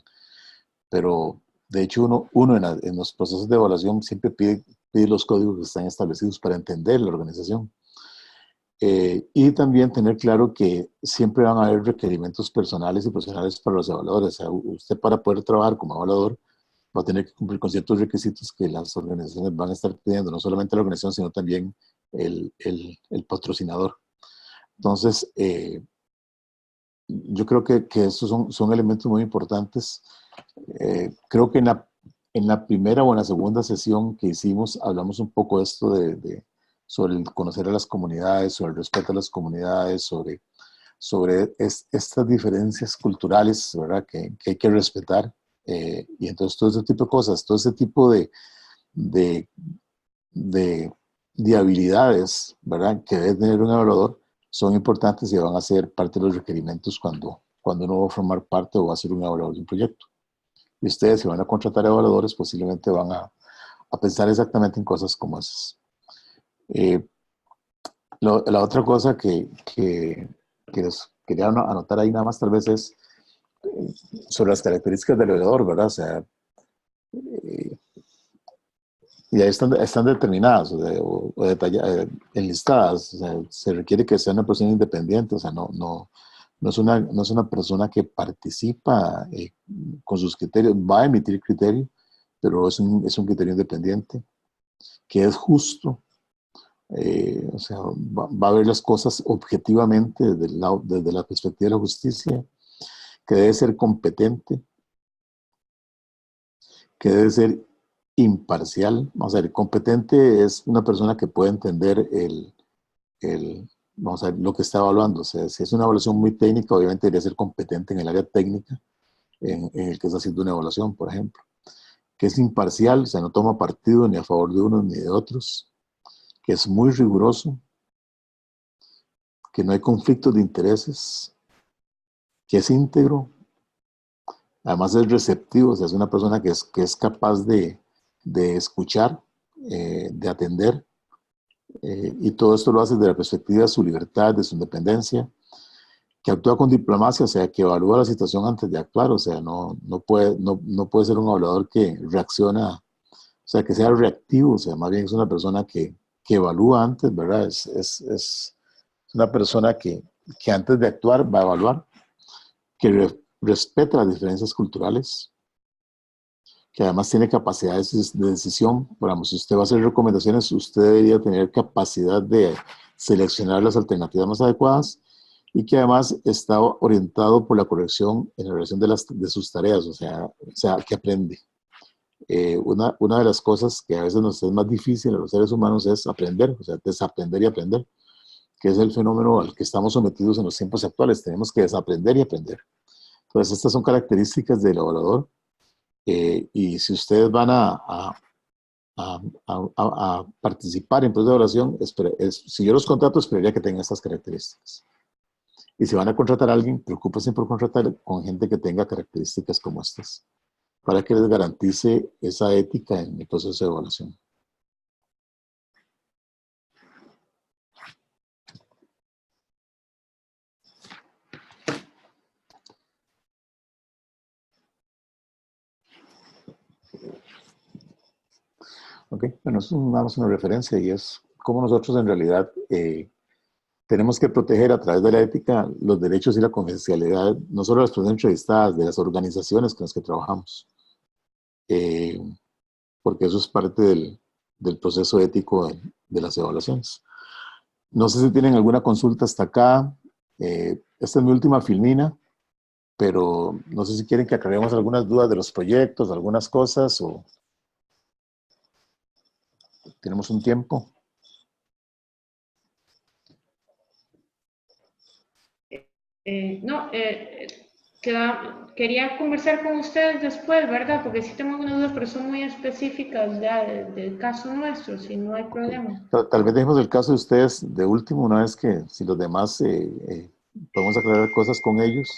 pero de hecho uno en los procesos de evaluación siempre pide los códigos que están establecidos para entender la organización. Y también tener claro que siempre van a haber requerimientos personales y profesionales para los evaluadores. O sea, usted para poder trabajar como evaluador va a tener que cumplir con ciertos requisitos que las organizaciones van a estar pidiendo, no solamente la organización, sino también el patrocinador. Entonces, yo creo que estos son elementos muy importantes. Creo que en la primera o en la segunda sesión que hicimos, hablamos un poco de esto sobre el conocer a las comunidades, sobre el respeto a las comunidades, sobre estas diferencias culturales, ¿verdad? Que hay que respetar. Y entonces todo ese tipo de cosas, todo ese tipo de habilidades, ¿verdad? Que debe tener un evaluador, son importantes y van a ser parte de los requerimientos cuando uno va a formar parte o va a ser un evaluador de un proyecto. Y ustedes, si van a contratar evaluadores, posiblemente van a pensar exactamente en cosas como esas. La otra cosa que les quería anotar ahí nada más tal vez es sobre las características del evaluador, ¿verdad? O sea, y ahí están determinadas o detalladas, enlistadas. O sea, se requiere que sea una persona independiente, o sea, no es una persona que participa con sus criterios, va a emitir criterio, pero es un criterio independiente, que es justo. O sea, va a ver las cosas objetivamente desde la perspectiva de la justicia, que debe ser competente, que debe ser imparcial. Vamos a ver, competente es una persona que puede entender vamos a ver, lo que está evaluando. O sea, si es una evaluación muy técnica, obviamente debería ser competente en el área técnica en el que está haciendo una evaluación, por ejemplo. Que es imparcial, o sea, no toma partido ni a favor de unos ni de otros. Que es muy riguroso, que no hay conflictos de intereses, que es íntegro, además es receptivo, o sea, es una persona que es capaz de escuchar, de atender, y todo esto lo hace desde la perspectiva de su libertad, de su independencia, que actúa con diplomacia, o sea, que evalúa la situación antes de actuar, o sea, no puede ser un evaluador que reacciona, o sea, que sea reactivo, o sea, más bien es una persona que evalúa antes, ¿verdad? Es una persona que antes de actuar va a evaluar, que respeta las diferencias culturales, que además tiene capacidades de decisión. Digamos, si usted va a hacer recomendaciones, usted debería tener capacidad de seleccionar las alternativas más adecuadas y que además está orientado por la corrección en la realización de sus tareas, o sea, que aprende. Una de las cosas que a veces nos es más difícil a los seres humanos es aprender, o sea, desaprender y aprender, que es el fenómeno al que estamos sometidos en los tiempos actuales. Tenemos que desaprender y aprender. Entonces, estas son características del evaluador. Y si ustedes van a participar en procesos de evaluación, si yo los contrato, esperaría que tengan estas características. Y si van a contratar a alguien, preocúpense por contratar con gente que tenga características como estas, para que les garantice esa ética en el proceso de evaluación. Ok, bueno, eso es nada más una referencia y es cómo nosotros en realidad tenemos que proteger a través de la ética los derechos y la confidencialidad, no solo de las personas entrevistadas, de las organizaciones con las que trabajamos, porque eso es parte del proceso ético de las evaluaciones. No sé si tienen alguna consulta hasta acá. Esta es mi última filmina, pero no sé si quieren que aclaremos algunas dudas de los proyectos, algunas cosas, o tenemos un tiempo. No, quería conversar con ustedes después, ¿verdad? Porque sí tengo algunas dudas, pero son muy específicas ya del caso nuestro, si no hay problema. Tal vez dejemos el caso de ustedes de último, una vez que si los demás podemos aclarar cosas con ellos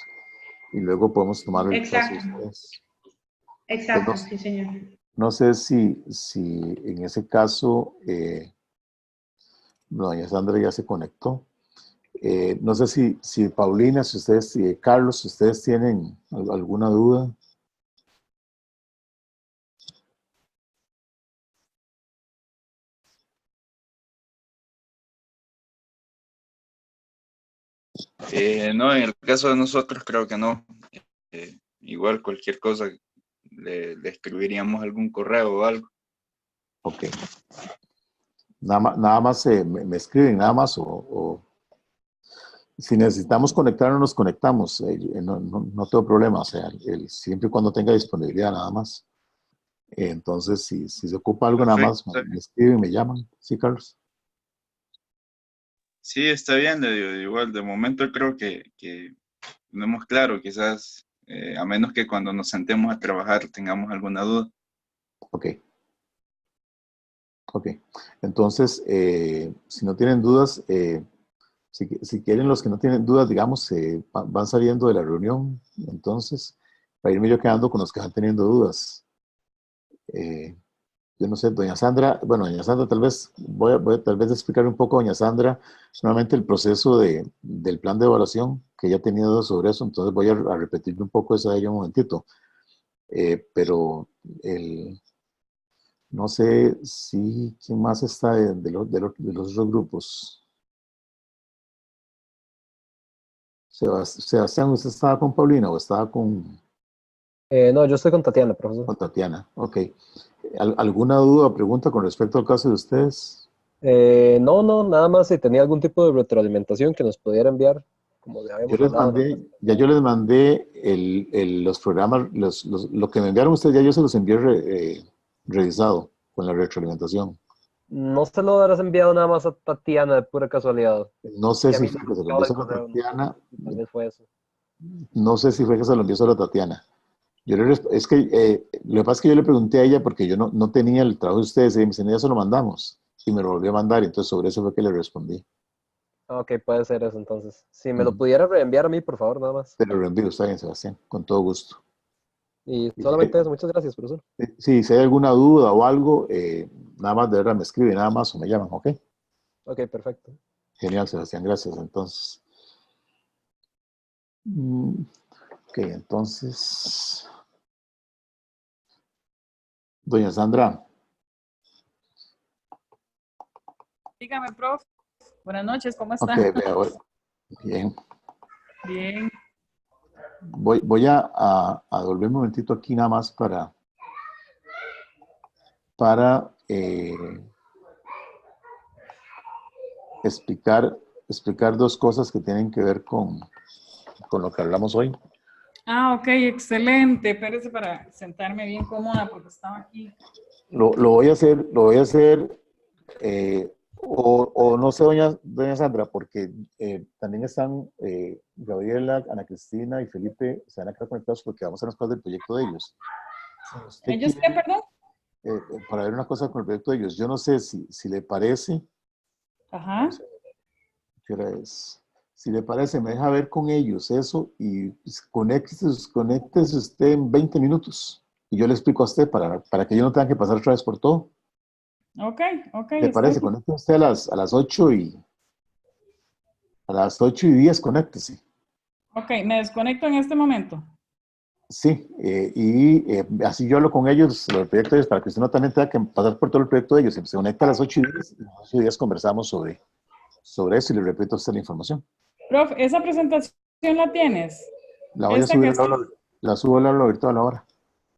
y luego podemos tomar el caso de ustedes. Exacto, Pues sí, señor. no sé si en ese caso, doña Sandra ya se conectó. No sé si Paulina, si Carlos, si ustedes tienen alguna duda. No, en el caso de nosotros creo que no. Igual cualquier cosa le escribiríamos algún correo o algo. Ok. Nada más me escriben, nada más, o si necesitamos conectarnos, nos conectamos. No tengo problema, o sea, siempre y cuando tenga disponibilidad, nada más. Entonces, si se ocupa algo, nada Perfecto, más está me bien. escriben, me llaman. Sí, Carlos. Sí, está bien, le digo, igual de momento creo que tenemos claro, quizás a menos que cuando nos sentemos a trabajar tengamos alguna duda. Ok. Ok. Entonces, si no tienen dudas, si quieren los que no tienen dudas, digamos, van saliendo de la reunión, entonces, para irme yo quedando con los que están teniendo dudas. Eh, yo no sé, doña Sandra, bueno, doña Sandra, tal vez, voy a tal vez explicar un poco, doña Sandra, nuevamente el proceso del plan de evaluación, que ya tenía dudas sobre eso, entonces voy a repetir un poco eso de ella un momentito. Pero no sé si, ¿quién más está de los otros grupos? Sebastián, ¿usted estaba con Paulina o estaba No, yo estoy con Tatiana, profesor. con Tatiana? Ok. ¿Alguna duda o pregunta con respecto al caso de ustedes? No, nada más si tenía algún tipo de retroalimentación que nos pudiera enviar, como le Yo habíamos les hablado. mandé, ya yo les mandé los programas, lo que me enviaron ustedes, ya yo se los envié revisado con la retroalimentación. No se lo habrás enviado nada más a Tatiana de pura casualidad. No sé Que a si mí no fue me que se lo llegaba envió el solo a correo, no sé Tatiana, si tal vez fue eso. no sé si fue que se lo envió solo a Tatiana. Es que lo que pasa es que yo le pregunté a ella porque yo no tenía el trabajo de ustedes y me dice, ya se lo mandamos. Y me lo volvió a mandar, entonces sobre eso fue que le respondí. Ok, puede ser eso entonces. Si me lo Ujú. pudiera reenviar a mí, por favor, nada más. Te lo reenvío, está bien, Sebastián, con todo gusto. Y Y solamente eso, muchas gracias, profesor. si hay alguna duda o algo, nada más de verdad me escribe, nada más o me llaman, ¿ok? Ok, perfecto. Genial, Sebastián, gracias. Entonces, ok, entonces, doña Sandra, Dígame, prof. Buenas noches, ¿cómo ok, está? vea, bien. Bien. Voy a volver un momentito aquí nada más para explicar dos cosas que tienen que ver con lo que hablamos hoy. Ah, ok, excelente. Espérese para sentarme bien cómoda porque estaba aquí. Lo voy a hacer, o no sé, doña Sandra, porque también están Gabriela, Ana Cristina y Felipe, se van a quedar conectados porque vamos a hacer unas cosas del proyecto de ellos. Si usted ¿Ellos qué, quiere, perdón? para ver una cosa con el proyecto de ellos, yo no sé si le parece, Ajá. vamos a ver, ¿qué hora es? Si le parece, me deja ver con ellos eso y pues, conéctese usted en 20 minutos y yo le explico a usted para que yo no tenga que pasar otra vez por todo. Ok, ok, ¿Le está parece? bien. Conéctese usted a las 8 a las 8:10, conéctese. Ok, me desconecto en este momento. Sí, así yo hablo con ellos sobre el proyecto de ellos para que usted no también tenga que pasar por todo el proyecto de ellos. Se conecta a las 8:10 y a las 8:10 conversamos sobre eso y le repito a usted la información. Prof, ¿esa presentación la tienes? La voy a Esta subir que al aula, está. la subo al aula virtual ahora.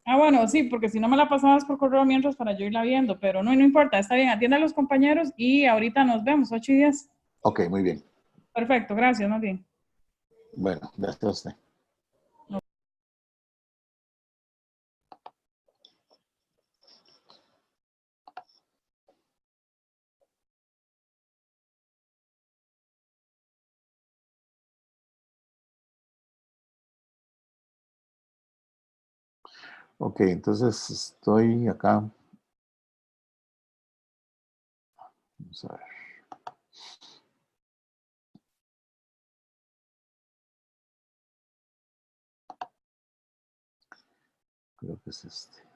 Ah, bueno, sí, porque si no me la pasabas por correo mientras para yo irla viendo, pero no importa, está bien, atienda a los compañeros y ahorita nos vemos, 8:10. Ok, muy bien. Perfecto, gracias, más bien. Bueno, gracias a usted. Ok, entonces estoy acá. Vamos a ver. Creo que es este.